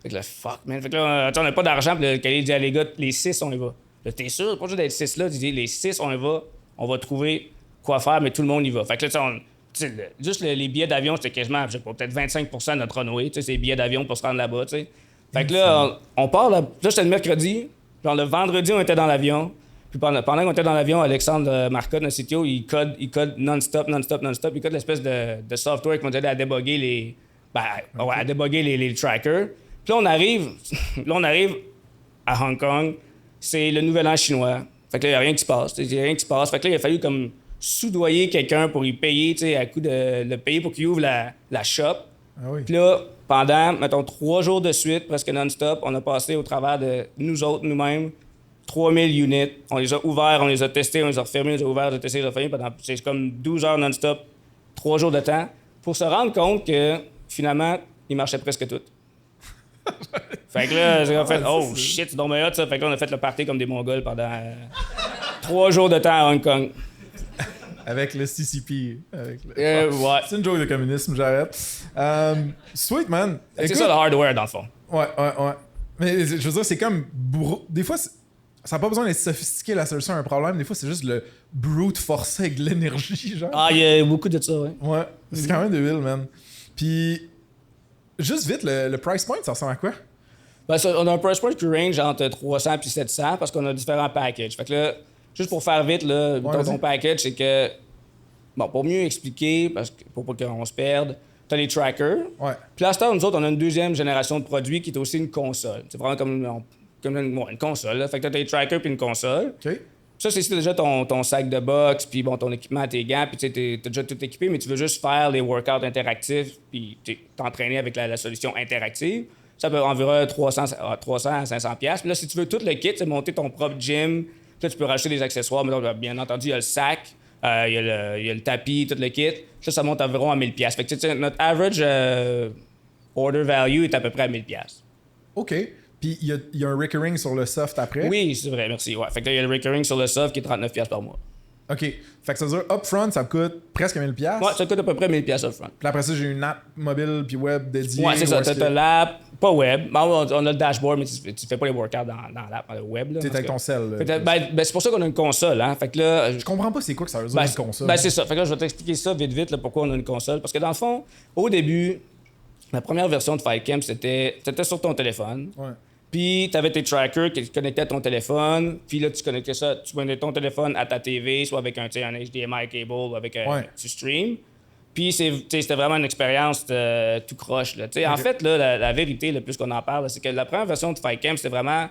Fait que là, fuck, man. Fait que là, on n'a pas d'argent. Puis là, Kay dit, les gars, les 6, on y va. Là, t'es sûr? Pas juste d'être 6 là. Il dit, les 6, on y va. On va trouver quoi faire, mais tout le monde y va. Fait que là, juste les billets d'avion, c'était quasiment, je sais pas, peut-être 25% de notre runway. Tu sais, c'est les billets d'avion pour se rendre là-bas, tu sais. Fait que là, on part, là, c'était le mercredi. Genre, le vendredi, on était dans l'avion. Puis pendant qu'on était dans l'avion, Alexandre Marcotte, notre CTO, il code non-stop. Il code l'espèce de software qui m'a aidé à déboguer les trackers. Puis là, on arrive à Hong Kong. C'est le nouvel an chinois. Fait que là, il n'y a rien qui se passe. Fait que là, il a fallu comme soudoyer quelqu'un pour y payer, tu sais, à coup de le payer pour qu'il ouvre la shop. Ah oui. Puis là, pendant, mettons, 3 jours de suite, presque non-stop, on a passé au travers de nous autres, nous-mêmes, 3000 units. On les a ouverts, on les a testés, on les a refermés, on les a ouverts, on les a testés, on les a refermés pendant c'est comme 12 heures non-stop, 3 jours de temps, pour se rendre compte que, finalement, ils marchaient presque toutes. Fait que là, on a fait « Oh shit, c'est donc bien hot, ça! » Fait que là, on a fait le party comme des Mongols pendant 3 jours de temps à Hong Kong. Avec le CCP. Ouais. C'est une joke de communisme, j'arrête. Sweet, man. C'est ça le hardware, dans le fond. Ouais. Mais je veux dire, c'est comme... Des fois, ça n'a pas besoin d'être sophistiqué, la solution à un problème. Des fois, c'est juste le brute forcé avec de l'énergie, genre. Ah, il y a beaucoup de ça, ouais. Ouais, c'est quand même débile, man. Puis, juste vite, le price point, ça ressemble à quoi? Ben, on a un price point qui range entre 300 et 700 parce qu'on a différents packages. Fait que là, juste pour faire vite, là, ton package, c'est que... Bon, pour mieux expliquer, pour pas qu'on se perde, t'as les trackers. Ouais. Puis là, nous autres, on a une deuxième génération de produits qui est aussi une console. C'est vraiment comme une console. Là. Fait que t'as les trackers puis une console. OK. Ça, c'est déjà ton sac de boxe, puis bon, ton équipement, tes gants, puis tu sais, t'as déjà tout équipé, mais tu veux juste faire les workouts interactifs, puis t'entraîner avec la solution interactive. Ça peut environ 300 à 500 $. Puis là, si tu veux tout le kit, c'est monter ton propre gym. Puis là, tu peux rajouter des accessoires. Mais là, bien entendu, il y a le sac, il y a le tapis, tout le kit. Ça monte environ à 1000 $. Fait que notre average order value est à peu près à 1000 $. OK. Puis il y a un recurring sur le soft après? Oui, c'est vrai, merci. Ouais. Fait que là, il y a le recurring sur le soft qui est 39 $ par mois. OK. Fait que ça veut dire, upfront, ça me coûte presque 1000 $. Ouais, ça coûte à peu près 1000 $ upfront. Puis après ça, j'ai une app mobile puis web dédiée. Ouais, c'est ça. T'as l'app, pas web. On a le dashboard, mais tu fais pas les workouts dans l'app, dans le web. Là, t'es avec ton cell. C'est pour ça qu'on a une console. Hein. Fait que là, je comprends pas c'est quoi que ça veut dire, une console. Ben, c'est ça. Fait que là, je vais t'expliquer ça vite, là, pourquoi on a une console. Parce que dans le fond, au début, la première version de FightCamp, c'était sur ton téléphone. Ouais. Puis, tu avais tes trackers qui connectaient à ton téléphone. Puis là, tu connectais ça, tu prenais ton téléphone à ta TV, soit avec un HDMI cable ou avec tu stream. Puis, c'était vraiment une expérience tout croche. Là. En fait, là, la vérité, le plus qu'on en parle, c'est que la première version de FightCamp, c'était vraiment...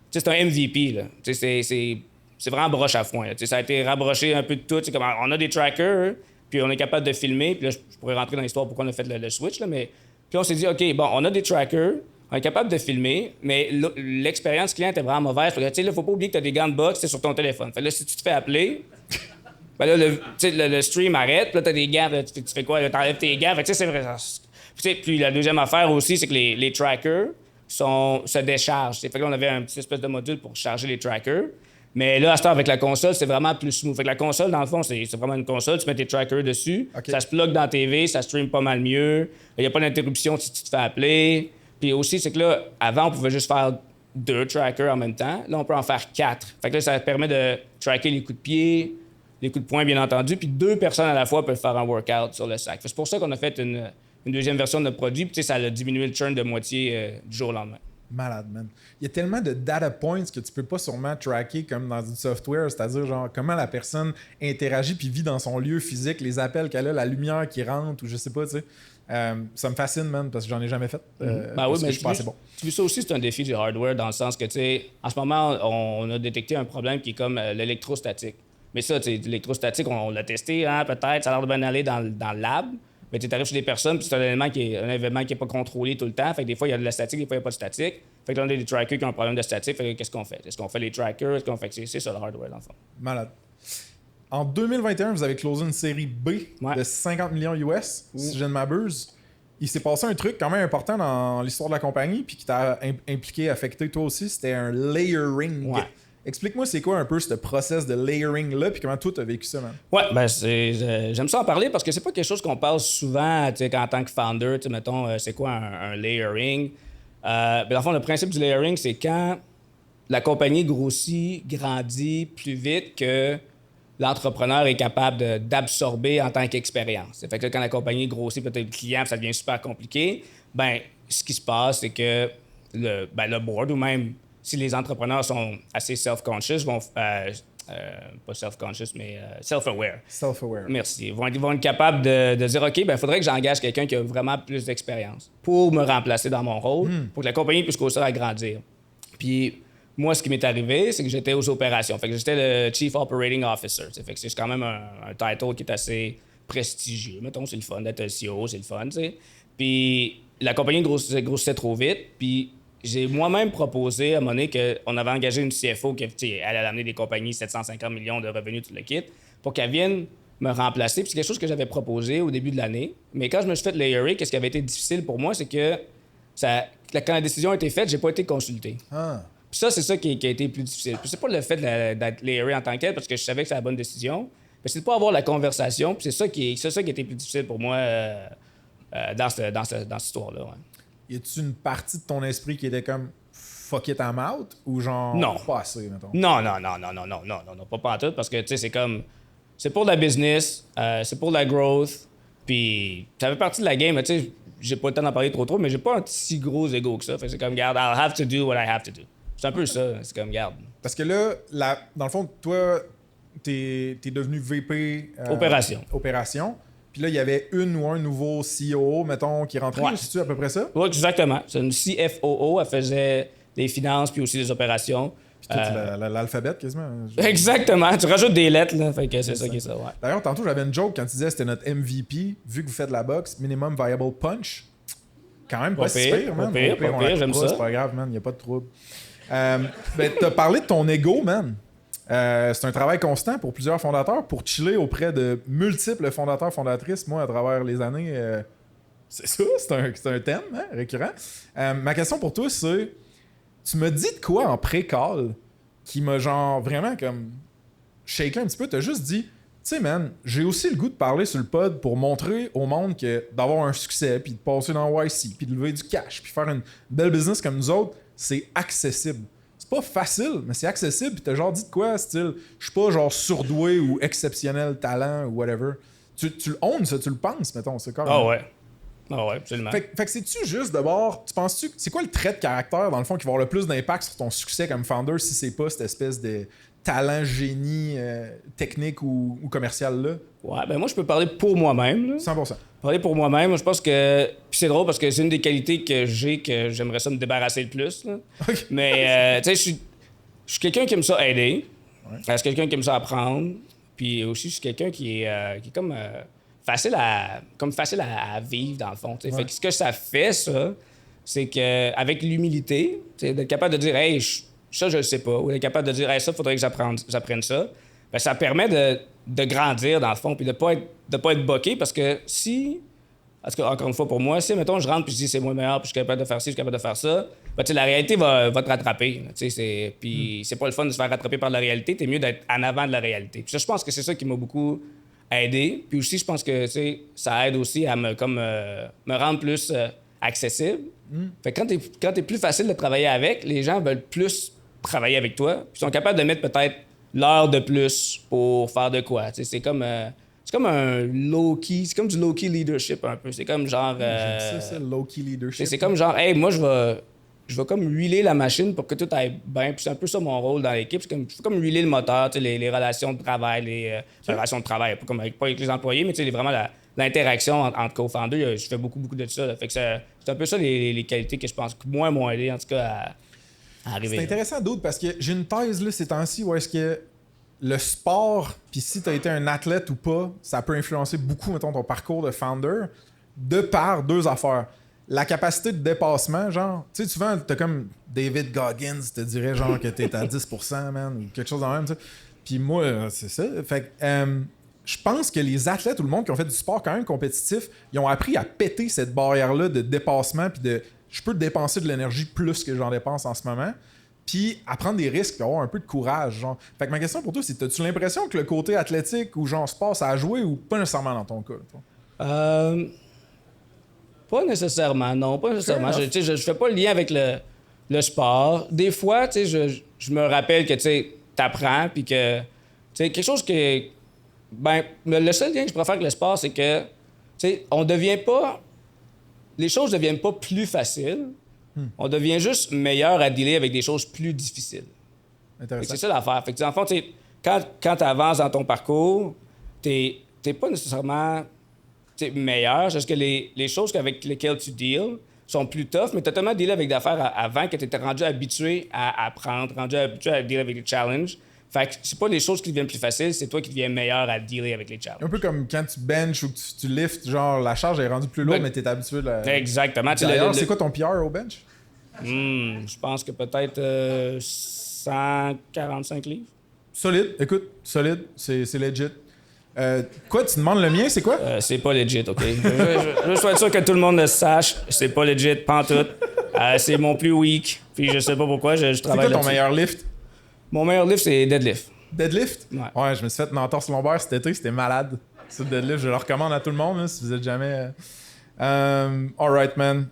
C'est un MVP. Là. C'est vraiment broche à foin. Là. Ça a été rabroché un peu de tout. Comme, on a des trackers, puis on est capable de filmer. Puis là, je pourrais rentrer dans l'histoire pourquoi on a fait le switch. Là, mais puis on s'est dit, OK, bon, on a des trackers. On est capable de filmer, mais l'expérience client était vraiment mauvaise. Tu sais, là, faut pas oublier que tu as des gants de boxe, c'est sur ton téléphone. Fait là, si tu te fais appeler, ben là, le stream arrête, puis là, tu as des gants, là, tu fais quoi? Tu enlèves tes gants. Fait que, c'est vrai. Puis la deuxième affaire aussi, c'est que les trackers se déchargent. Fait que là, on avait un petit espèce de module pour charger les trackers. Mais là, à ce temps, avec la console, c'est vraiment plus smooth. Fait que la console, dans le fond, c'est vraiment une console. Tu mets tes trackers dessus, ça se plug dans la TV, ça stream pas mal mieux. Il n'y a pas d'interruption si tu te fais appeler. Puis aussi, c'est que là, avant, on pouvait juste faire 2 trackers en même temps. Là, on peut en faire 4. Fait que là, ça permet de tracker les coups de pied, les coups de poing, bien entendu. Puis 2 personnes à la fois peuvent faire un workout sur le sac. C'est pour ça qu'on a fait une deuxième version de notre produit. Puis ça a diminué le churn de moitié du jour au lendemain. Malade, man. Il y a tellement de data points que tu peux pas sûrement tracker comme dans du software, c'est-à-dire genre comment la personne interagit puis vit dans son lieu physique, les appels qu'elle a, la lumière qui rentre ou je sais pas, tu sais. Ça me fascine, man, parce que j'en ai jamais fait. Ben oui, mais je pense que c'est bon. Tu vois, ça aussi, c'est un défi du hardware dans le sens que, tu sais, en ce moment, on a détecté un problème qui est comme l'électrostatique. Mais ça, tu sais, l'électrostatique, on l'a testé, hein, peut-être, ça a l'air de bien aller dans le lab. Mais tu arrives chez des personnes, puis c'est un événement qui n'est pas contrôlé tout le temps. Fait que des fois, il y a de la statique, des fois, il n'y a pas de statique. Fait que là, on a des trackers qui ont un problème de statique. Fait que qu'est-ce qu'on fait? Est-ce qu'on fait les trackers? Est-ce qu'on fait... C'est ça, le hardware, dans le fond. Malade. En 2021, vous avez closé une série B de 50 millions US, si je ne m'abuse. Il s'est passé un truc quand même important dans l'histoire de la compagnie, puis qui t'a impliqué, affecté toi aussi, c'était un layering. Ouais. Explique-moi, c'est quoi un peu ce process de layering-là, puis comment toi, t'as vécu ça, man? Ouais, ben j'aime ça en parler parce que c'est pas quelque chose qu'on parle souvent, tu sais, en tant que founder, tu sais, mettons, c'est quoi un layering? Ben, dans le fond, le principe du layering, c'est quand la compagnie grandit plus vite que l'entrepreneur est capable d'absorber en tant qu'expérience. Ça fait que là, quand la compagnie grossit, peut-être le client, ça devient super compliqué, ben ce qui se passe, c'est que le board ou même si les entrepreneurs sont assez self-conscious, pas self-conscious, mais self-aware. Self-aware. Merci. Ils vont être capables de dire, OK, il faudrait que j'engage quelqu'un qui a vraiment plus d'expérience pour me remplacer dans mon rôle, pour que la compagnie puisse continuer à grandir. Puis moi, ce qui m'est arrivé, c'est que j'étais aux opérations. Fait que j'étais le Chief Operating Officer. Fait que c'est quand même un title qui est assez prestigieux. Mettons, c'est le fun d'être le CEO, c'est le fun, tu sais. Puis la compagnie grossissait trop vite, puis j'ai moi-même proposé à un moment donné qu'on avait engagé une CFO qui elle allait amener des compagnies 750 millions de revenus, tout le kit, pour qu'elle vienne me remplacer. Puis c'est quelque chose que j'avais proposé au début de l'année. Mais quand je me suis fait layerer, qu'est-ce qui avait été difficile pour moi, c'est que quand la décision a été faite, j'ai pas été consulté. Puis ça, c'est ça qui a été plus difficile. Puis c'est pas le fait d'être layeré en tant que tel, parce que je savais que c'est la bonne décision, mais c'est de pas avoir la conversation. Puis c'est ça qui a été plus difficile pour moi dans cette histoire-là. Ouais. Y a-tu une partie de ton esprit qui était comme fuck it, I'm out? Ou genre non. Pas assez, mettons? Non, pas en tout, parce que tu sais, c'est comme. C'est pour la business, c'est pour la growth, puis ça fait partie de la game, tu sais. J'ai pas le temps d'en parler trop, mais j'ai pas un si gros ego que ça. Fait que c'est comme, garde, I'll have to do what I have to do. C'est un peu ça, c'est comme, garde. Parce que là, dans le fond, toi, t'es devenu VP... Opération. Puis là, il y avait une ou un nouveau CEO, mettons, qui rentrait. Ouais. C'est-tu à peu près ça? Oui, exactement. C'est une CFOO, elle faisait des finances puis aussi des opérations. Puis tout l'alphabet, quasiment. Exactement. Tu rajoutes des lettres, là. Fait que c'est ça qui est ça, ouais. D'ailleurs, tantôt, j'avais une joke quand tu disais que c'était notre MVP, vu que vous faites de la boxe, Minimum Viable Punch. Quand même pas si pire, man. Pas pire, j'aime ça. C'est pas grave, man. Il n'y a pas de trouble. T'as parlé de ton ego, man. C'est un travail constant pour plusieurs fondateurs, pour chiller auprès de multiples fondateurs, fondatrices. Moi, à travers les années, c'est ça, c'est un thème récurrent. Ma question pour toi, c'est... Tu me dis de quoi en pré-call qui m'a genre vraiment comme shaké un petit peu? T'as juste dit, tu sais, man, j'ai aussi le goût de parler sur le pod pour montrer au monde que d'avoir un succès, puis de passer dans YC, puis de lever du cash, puis faire une belle business comme nous autres, c'est accessible. C'est pas facile, mais c'est accessible, puis t'as genre dit de quoi, style, je suis pas genre surdoué ou exceptionnel talent ou whatever. Tu le owns, ça, tu le penses, mettons, c'est quand même... Ah ouais. Ah ouais, absolument. Fait que c'est-tu juste d'abord, tu penses-tu, c'est quoi le trait de caractère, dans le fond, qui va avoir le plus d'impact sur ton succès comme founder si c'est pas cette espèce de talent, génie technique ou commercial-là? Ouais, ben moi, je peux parler pour moi-même. Là. 100%. Parler pour moi-même, je pense que... Puis c'est drôle parce que c'est une des qualités que j'ai que j'aimerais ça me débarrasser le plus. Là. Okay. Mais, tu sais, je suis quelqu'un qui aime ça aider. Ouais. Je suis quelqu'un qui aime ça apprendre. Puis aussi, je suis quelqu'un qui est comme... facile à vivre, dans le fond. Ouais. Fait que ce que ça fait, ça, c'est qu'avec l'humilité, d'être capable de dire « Hey, ça, je le sais pas », ou d'être capable de dire « Hey, ça, il faudrait que j'apprenne ça », ben, ça permet de grandir, dans le fond, puis de pas être boqué, parce que si... Parce que, encore une fois, pour moi, si, mettons, je rentre puis je dis c'est moi le meilleur, puis je suis capable de faire ci, je suis capable de faire ça, ben, la réalité va te rattraper. Puis c'est pas le fun de se faire rattraper par la réalité, t'es mieux d'être en avant de la réalité. Puis ça, je pense que c'est ça qui m'a beaucoup aidé. Puis aussi, je pense que ça aide aussi à me rendre plus accessible. Fait que quand t'es plus facile de travailler avec, les gens veulent plus travailler avec toi, puis sont capables de mettre peut-être l'heure de plus pour faire de quoi. C'est comme un low-key, c'est comme du low-key leadership un peu. C'est comme genre... J'aime ça, low-key leadership. C'est comme genre, hey, moi, je vais comme huiler la machine pour que tout aille bien. Puis c'est un peu ça mon rôle dans l'équipe. Je fais comme huiler le moteur, les relations de travail, les relations de travail, pas avec les employés, mais vraiment l'interaction entre co-founders. Je fais beaucoup de ça. Fait que c'est un peu ça les qualités que je pense que moi m'ont aidé, en tout cas, à arriver. C'est intéressant d'autres parce que j'ai une thèse là, ces temps-ci où est-ce que le sport, puis si tu as été un athlète ou pas, ça peut influencer beaucoup, mettons, ton parcours de founder, de par deux affaires. La capacité de dépassement, genre, tu sais, souvent, t'as comme David Goggins, te dirait, genre, que t'es à 10%, man, ou quelque chose dans le même, tu sais. Puis moi, c'est ça. Fait que, je pense que les athlètes ou le monde qui ont fait du sport quand même compétitif, ils ont appris à péter cette barrière-là de dépassement, puis de, je peux dépenser de l'énergie plus que j'en dépense en ce moment. Puis à prendre des risques, puis avoir un peu de courage, genre. Fait que ma question pour toi, c'est, as-tu l'impression que le côté athlétique ou genre sport, ça a joué ou pas nécessairement dans ton cas? Pas nécessairement, non, pas nécessairement. Je fais pas le lien avec le sport. Des fois, je me rappelle que tu apprends, puis que quelque chose que... Ben, le seul lien que je préfère avec le sport, c'est que on devient pas... Les choses deviennent pas plus faciles. On devient juste meilleur à dealer avec des choses plus difficiles. Intéressant. C'est ça l'affaire. Fait que, en fond, quand tu avances dans ton parcours, t'es pas nécessairement meilleur. Parce que les choses avec lesquelles tu deals sont plus tough, mais tu as tellement dealé avec d'affaires avant que tu étais rendu habitué à apprendre, rendu habitué à dealer avec les challenges. Fait que c'est pas les choses qui deviennent plus faciles, c'est toi qui deviens meilleur à dealer avec les challenges. Un peu comme quand tu benches ou que tu lifts, genre la charge est rendue plus lourde, mais t'es habitué de Exactement. D'ailleurs, c'est quoi ton PR au bench? Je pense que peut-être 145 livres. Solide, écoute, solide, c'est legit. Quoi, tu demandes le mien, c'est quoi? C'est pas legit, OK? je suis sûr que tout le monde le sache. C'est pas legit, pantoute. C'est mon plus weak. Puis je sais pas pourquoi, je travaille là-dessus. C'est quoi ton meilleur lift? Mon meilleur lift, c'est deadlift. Deadlift? Ouais. Je me suis fait une entorse lombaire cet été, c'était malade. Ce deadlift, je le recommande à tout le monde, là, si vous êtes jamais... Alright, man.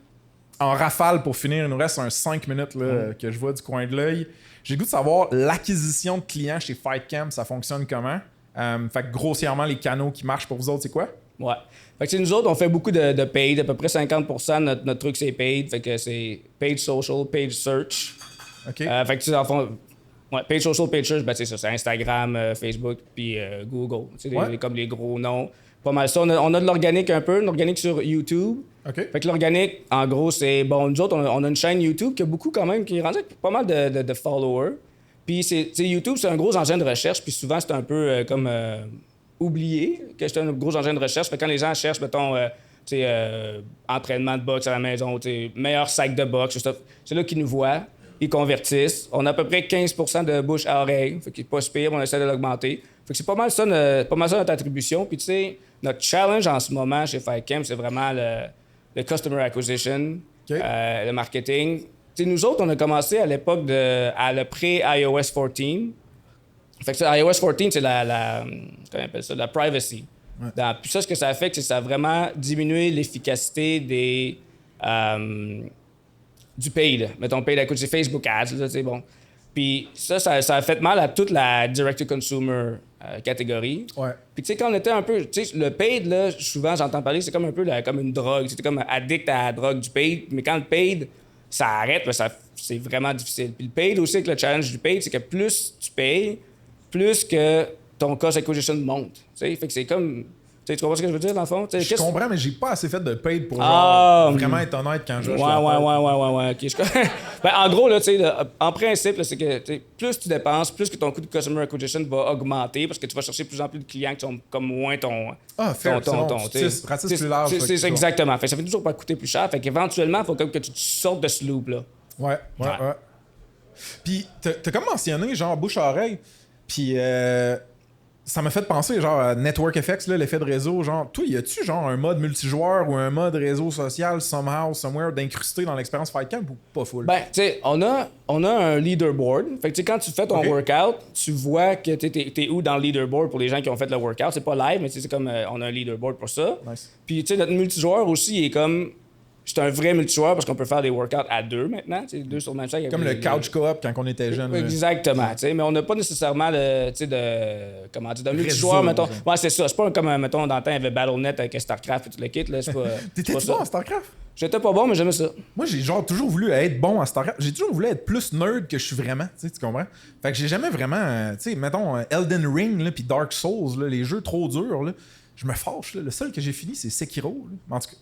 En rafale, pour finir, il nous reste un 5 minutes là, que je vois du coin de l'œil. J'ai le goût de savoir l'acquisition de clients chez FightCamp, ça fonctionne comment? Fait que grossièrement, les canaux qui marchent pour vous autres, c'est quoi? Ouais. Fait que nous autres, on fait beaucoup de paid. À peu près 50% de notre truc, c'est paid. Fait que c'est paid social, paid search. OK. Fait que en fond... Ouais, page social, page search, ben c'est ça, c'est Instagram, Facebook, puis Google. Comme les gros noms. Pas mal ça. On a de l'organique un peu, l'organique sur YouTube. OK. Fait que l'organique, en gros, c'est... Bon, nous autres, on a une chaîne YouTube qui a beaucoup quand même, qui est rendue avec pas mal de followers. Puis YouTube, c'est un gros engin de recherche, puis souvent, c'est un peu comme oublié que c'est un gros engin de recherche. Fait que quand les gens cherchent, mettons... entraînement de boxe à la maison, meilleur sac de boxe, c'est là qu'ils nous voient. Ils convertissent. On a à peu près 15% de bouche à oreille. Fait qu'il n'est pas si pire, on essaie de l'augmenter. Fait que c'est pas mal ça notre attribution. Puis tu sais, notre challenge en ce moment chez FightCamp, c'est vraiment le customer acquisition, le marketing. Tu sais, nous autres, on a commencé à l'époque à le pré-iOS 14. Fait que iOS 14, c'est comment on appelle ça, la privacy. Ouais. Puis ça, ce que ça a fait, c'est que ça a vraiment diminué l'efficacité du paid. Mettons, paid à côté, c'est Facebook Ads, là, c'est bon. Puis ça a fait mal à toute la direct-to-consumer catégorie. Ouais. Puis tu sais, quand on était un peu... Tu sais, le paid, là, souvent, j'entends parler, c'est comme un peu comme une drogue. C'était comme addict à la drogue du paid. Mais quand le paid, ça arrête, ben, c'est vraiment difficile. Puis le paid aussi, avec le challenge du paid, c'est que plus tu payes, plus que ton cost acquisition monte. Tu sais, fait que c'est comme... Tu comprends ce que je veux dire, dans le fond? Je comprends, mais j'ai pas assez fait de paid pour vraiment être honnête quand je Ouais. OK. Ben, en gros, là, en principe, là, c'est que plus tu dépenses, plus que ton coût de customer acquisition va augmenter parce que tu vas chercher de plus en plus de clients qui sont comme moins ton... fair, ratisse plus large. C'est exactement. Fait, ça fait toujours pas coûter plus cher. Fait qu'éventuellement, il faut comme que tu sortes de ce loop-là. Ouais. Puis, t'as comme mentionné, genre, bouche-oreille, puis... ça m'a fait penser, genre, à Network Effects, là, l'effet de réseau. Genre, toi, y a-tu, genre, un mode multijoueur ou un mode réseau social, somehow, somewhere, d'incrusté dans l'expérience Fight Camp ou pas full? Ben, tu sais, on a un leaderboard. Fait que, tu sais, quand tu fais ton workout, tu vois que t'es où dans le leaderboard pour les gens qui ont fait le workout. C'est pas live, mais c'est comme, on a un leaderboard pour ça. Nice. Puis, tu sais, notre multijoueur aussi, il est comme... C'est un vrai multijoueur parce qu'on peut faire des workouts à deux maintenant. Deux sur le même site. Comme le couch co-op quand on était jeune. Exactement. Mais on n'a pas nécessairement de multijoueur, mettons. Ouais, c'est ça. C'est pas comme, mettons, dans le temps, il y avait BattleNet avec StarCraft et tout le kit. T'étais-tu bon à StarCraft? J'étais pas bon, mais j'aimais ça. Moi, j'ai genre toujours voulu être bon à StarCraft. J'ai toujours voulu être plus nerd que je suis vraiment. Tu comprends? Fait que j'ai jamais vraiment. Tu sais, mettons, Elden Ring puis Dark Souls, là, les jeux trop durs, là, je me fâche. Là. Le seul que j'ai fini, c'est Sekiro. Là. En tout cas.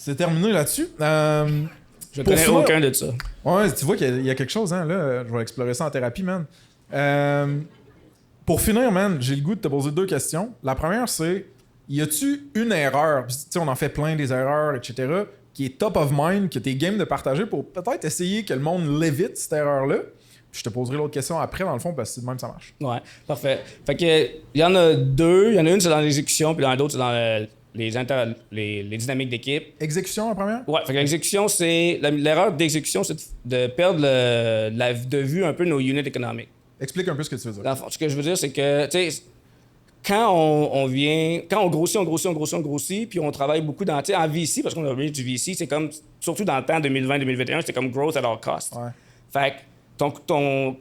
C'est terminé là-dessus. Je connais aucun de ça. Ouais, tu vois qu'il y a quelque chose, hein, là. Je vais explorer ça en thérapie, man. Pour finir, man, j'ai le goût de te poser 2 questions. La première, c'est, y a-tu une erreur, tu sais, on en fait plein des erreurs, etc., qui est top of mind, que t'es game de partager pour peut-être essayer que le monde l'évite, cette erreur-là? Puis je te poserai l'autre question après, dans le fond, parce que de même, ça marche. Ouais, parfait. Fait que, il y en a 2. Il y en a une, c'est dans l'exécution, puis l'autre, c'est dans les dynamiques d'équipe. Exécution, la première? Ouais, fait que l'exécution, c'est... L'erreur d'exécution, c'est de perdre de vue un peu nos units économiques. Explique un peu ce que tu veux dire. Dans le fond, ce que je veux dire, c'est que, tu sais, quand on grossit, puis on travaille beaucoup en VC, parce qu'on a vu du VC, c'est comme, surtout dans le temps 2020-2021, c'est comme growth at all cost. Ouais. Fait que ton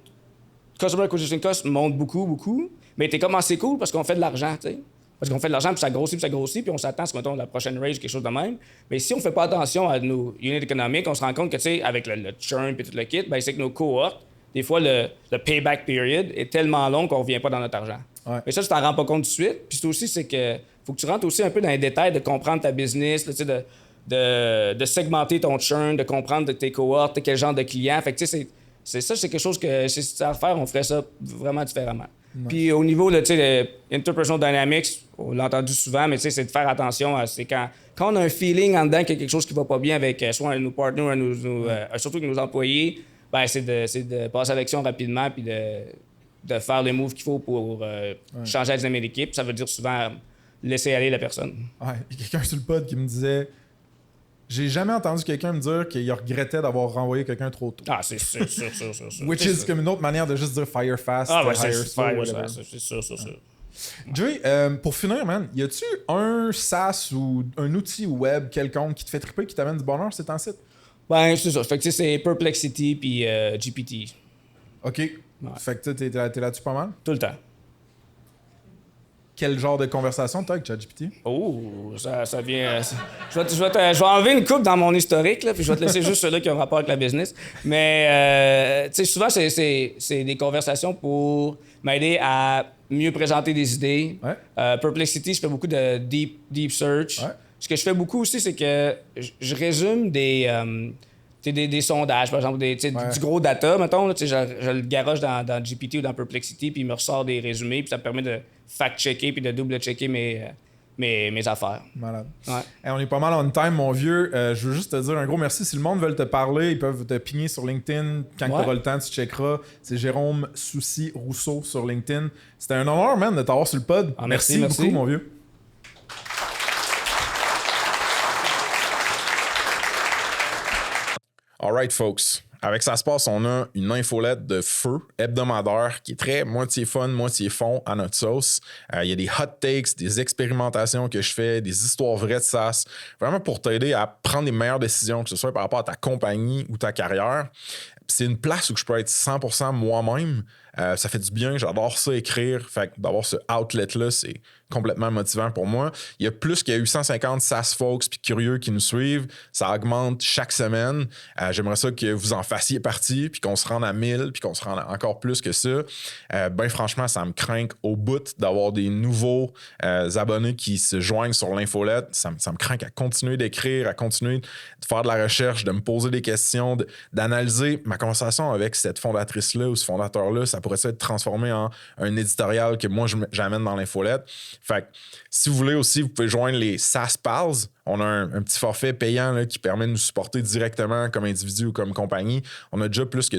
customer acquisition cost monte beaucoup, mais t'es comme assez cool parce qu'on fait de l'argent, tu sais. Parce qu'on fait de l'argent, puis ça grossit, puis on s'attend à ce que, mettons, la prochaine raise, quelque chose de même. Mais si on fait pas attention à nos units économiques, on se rend compte que, tu sais, avec le churn et tout le kit, ben c'est que nos cohortes, des fois, le payback period est tellement long qu'on revient pas dans notre argent. Ouais. Mais ça, tu t'en rends pas compte tout de suite. Puis c'est aussi, c'est que faut que tu rentres aussi un peu dans les détails de comprendre ta business, tu sais, de segmenter ton churn, de comprendre tes cohortes, quel genre de client. Fait que, tu sais, c'est quelque chose que, si c'était à faire, on ferait ça vraiment différemment. Nice. Puis au niveau de interpersonal dynamics, on l'a entendu souvent, mais c'est de faire attention à quand on a un feeling en dedans qu'il y a quelque chose qui va pas bien avec soit nos partenaires, surtout avec nos employés, ben c'est de passer à l'action rapidement puis de faire les moves qu'il faut pour changer la dynamique d'équipe. Ça veut dire souvent laisser aller la personne. Ouais, il y a quelqu'un sur le pod qui me disait... J'ai jamais entendu quelqu'un me dire qu'il regrettait d'avoir renvoyé quelqu'un trop tôt. Ah, c'est sûr. Which is comme une autre manière de juste dire fire fast, hire slow, fast, c'est sûr. Joey, pour finir, man, y a-tu un SaaS ou un outil web quelconque qui te fait triper, qui t'amène du bonheur, c'est un site? Ben, c'est ça. Fait que c'est Perplexity puis GPT. OK. Ouais. Fait que t'es là-dessus pas mal? Tout le temps. Quel genre de conversation t'as avec ChatGPT? Oh, ça vient... Je vais enlever une coupe dans mon historique, là, puis je vais te laisser juste ceux-là qui ont rapport avec la business. Mais, tu sais, souvent, c'est des conversations pour m'aider à mieux présenter des idées. Ouais. Perplexity, je fais beaucoup de deep search. Ouais. Ce que je fais beaucoup aussi, c'est que je résume des sondages, par exemple, du gros data, mettons. Là, je le garoche dans GPT ou dans Perplexity, puis il me ressort des résumés, puis ça me permet de fact-checker puis de double-checker mes affaires. Malade. Ouais. Hey, on est pas mal on time, mon vieux. Je veux juste te dire un gros merci. Si le monde veut te parler, ils peuvent te pigner sur LinkedIn. Quand tu auras le temps, tu checkeras. C'est Jérôme Soucy Rousseau sur LinkedIn. C'était un honneur, man, de t'avoir sur le pod. Ah, merci beaucoup, mon vieux. Alright, folks. Avec Ça se passe, on a une infolette de feu hebdomadaire qui est très moitié fun, moitié fond à notre sauce. Il y a des hot takes, des expérimentations que je fais, des histoires vraies de SaaS, vraiment pour t'aider à prendre les meilleures décisions, que ce soit par rapport à ta compagnie ou ta carrière. C'est une place où je peux être 100% moi-même. Ça fait du bien, j'adore ça écrire. Fait que d'avoir ce outlet-là, c'est complètement motivant pour moi. Il y a plus qu'il y a 850 SaaS folks puis curieux qui nous suivent. Ça augmente chaque semaine. J'aimerais ça que vous en fassiez partie, puis qu'on se rende à 1000, puis qu'on se rende à encore plus que ça, ben franchement, ça me craint au bout d'avoir des nouveaux abonnés qui se joignent sur l'infolette. Ça me craint à continuer d'écrire, à continuer de faire de la recherche, de me poser des questions, d'analyser ma conversation avec cette fondatrice-là ou ce fondateur-là. Ça pourrait être transformé en un éditorial que moi, j'amène dans l'infolette. Fait que si vous voulez aussi, vous pouvez joindre les SaaS Pals. On a un petit forfait payant là, qui permet de nous supporter directement comme individu ou comme compagnie. On a déjà plus que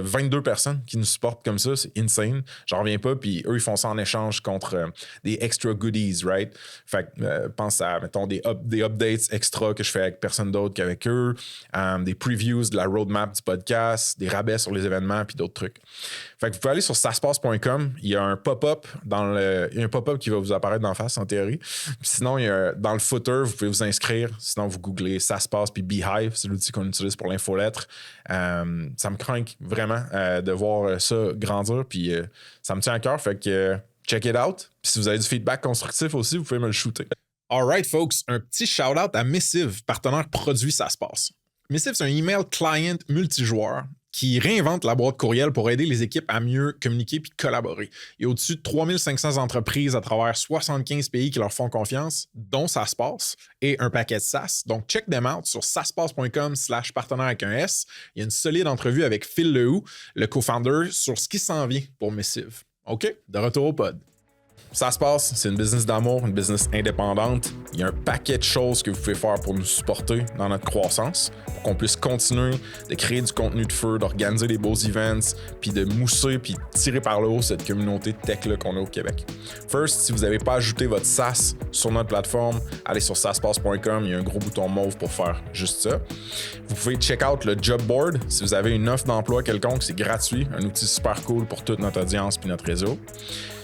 22 personnes qui nous supportent comme ça. C'est insane. J'en reviens pas. Puis eux, ils font ça en échange contre des extra goodies, right? Fait que pense à, mettons, des updates extra que je fais avec personne d'autre qu'avec eux, des previews de la roadmap du podcast, des rabais sur les événements, puis d'autres trucs. Fait que vous pouvez aller sur saspace.com. Il y a un pop-up qui va vous apparaître d'en face, en théorie. Puis sinon, dans le footer, vous pouvez vous inscrire. Sinon, vous googlez SaaSpace puis Beehive. C'est l'outil qu'on utilise pour l'infolettre. Ça me craint vraiment de voir ça grandir. Puis ça me tient à cœur. Fait que check it out. Puis si vous avez du feedback constructif aussi, vous pouvez me le shooter. All right, folks. Un petit shout-out à Missive, partenaire produit SaaSpace. Missive, c'est un email client multijoueur qui réinvente la boîte courriel pour aider les équipes à mieux communiquer puis collaborer. Il y a au-dessus de 3500 entreprises à travers 75 pays qui leur font confiance, dont SaaSpace, et un paquet de SaaS. Donc, check them out sur saspace.com/partenaire avec un S. Il y a une solide entrevue avec Phil Lehoux, le co-founder, sur ce qui s'en vient pour Missive. OK, de retour au pod. SaaSpace, c'est une business d'amour, une business indépendante. Il y a un paquet de choses que vous pouvez faire pour nous supporter dans notre croissance, pour qu'on puisse continuer de créer du contenu de feu, d'organiser des beaux events, puis de mousser, puis tirer par le haut cette communauté tech-là qu'on a au Québec. First, si vous n'avez pas ajouté votre SaaS sur notre plateforme, allez sur saspace.com, il y a un gros bouton mauve pour faire juste ça. Vous pouvez check out le job board. Si vous avez une offre d'emploi quelconque, c'est gratuit, un outil super cool pour toute notre audience puis notre réseau.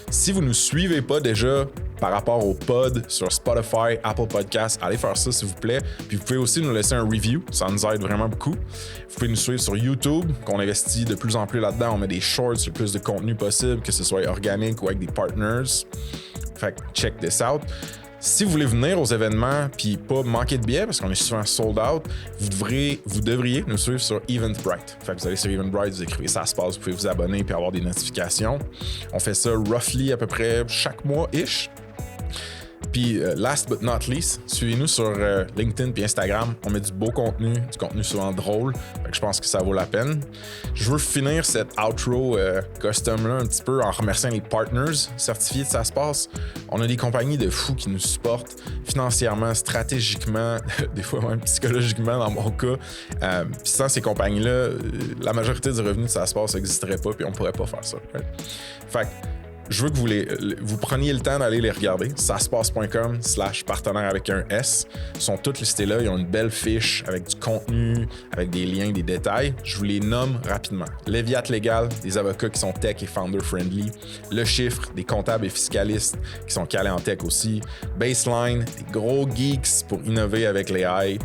Si vous ne nous suivez pas déjà par rapport au pod sur Spotify, Apple Podcasts, allez faire ça s'il vous plaît. Puis vous pouvez aussi nous laisser un review, ça nous aide vraiment beaucoup. Vous pouvez nous suivre sur YouTube, qu'on investit de plus en plus là-dedans. On met des shorts sur le plus de contenu possible, que ce soit organique ou avec des partners. Fait que check this out. Si vous voulez venir aux événements puis pas manquer de billets parce qu'on est souvent sold out, vous devriez nous suivre sur Eventbrite. Fait que vous allez sur Eventbrite, vous écrivez SaaSpace, vous pouvez vous abonner puis avoir des notifications. On fait ça roughly à peu près chaque mois-ish. Puis last but not least, suivez-nous sur LinkedIn puis Instagram. On met du beau contenu, du contenu souvent drôle. Fait que je pense que ça vaut la peine. Je veux finir cette outro custom-là un petit peu en remerciant les partners certifiés de SaaSpace. On a des compagnies de fous qui nous supportent financièrement, stratégiquement, des fois même psychologiquement dans mon cas. Puis sans ces compagnies-là, la majorité du revenu de SaaSpace n'existerait pas puis on pourrait pas faire ça. Right? Fait que je veux que vous preniez le temps d'aller les regarder. saspace.com/partenaire avec un S. Ils sont tous listés là. Ils ont une belle fiche avec du contenu, avec des liens, des détails. Je vous les nomme rapidement. Leviat Légal, des avocats qui sont tech et founder-friendly. Le Chiffre, des comptables et fiscalistes qui sont calés en tech aussi. Baseline, des gros geeks pour innover avec les AI.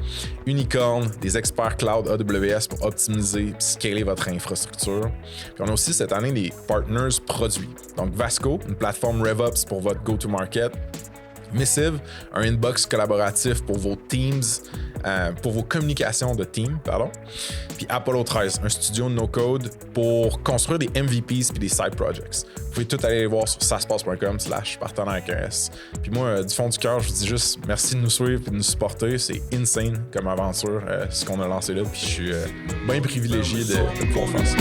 Unicorn, des experts cloud AWS pour optimiser et scaler votre infrastructure. Puis on a aussi cette année des partners produits. Donc Vasco, une plateforme RevOps pour votre go-to-market. Missive, un inbox collaboratif pour vos teams, pour vos communications de team, Puis Apollo 13, un studio de no-code pour construire des MVPs puis des side projects. Vous pouvez tout aller voir sur saspace.com/partenaire avec un S. Puis moi, du fond du cœur, je vous dis juste merci de nous suivre et de nous supporter. C'est insane comme aventure, ce qu'on a lancé là. Puis je suis bien privilégié de pouvoir faire ça.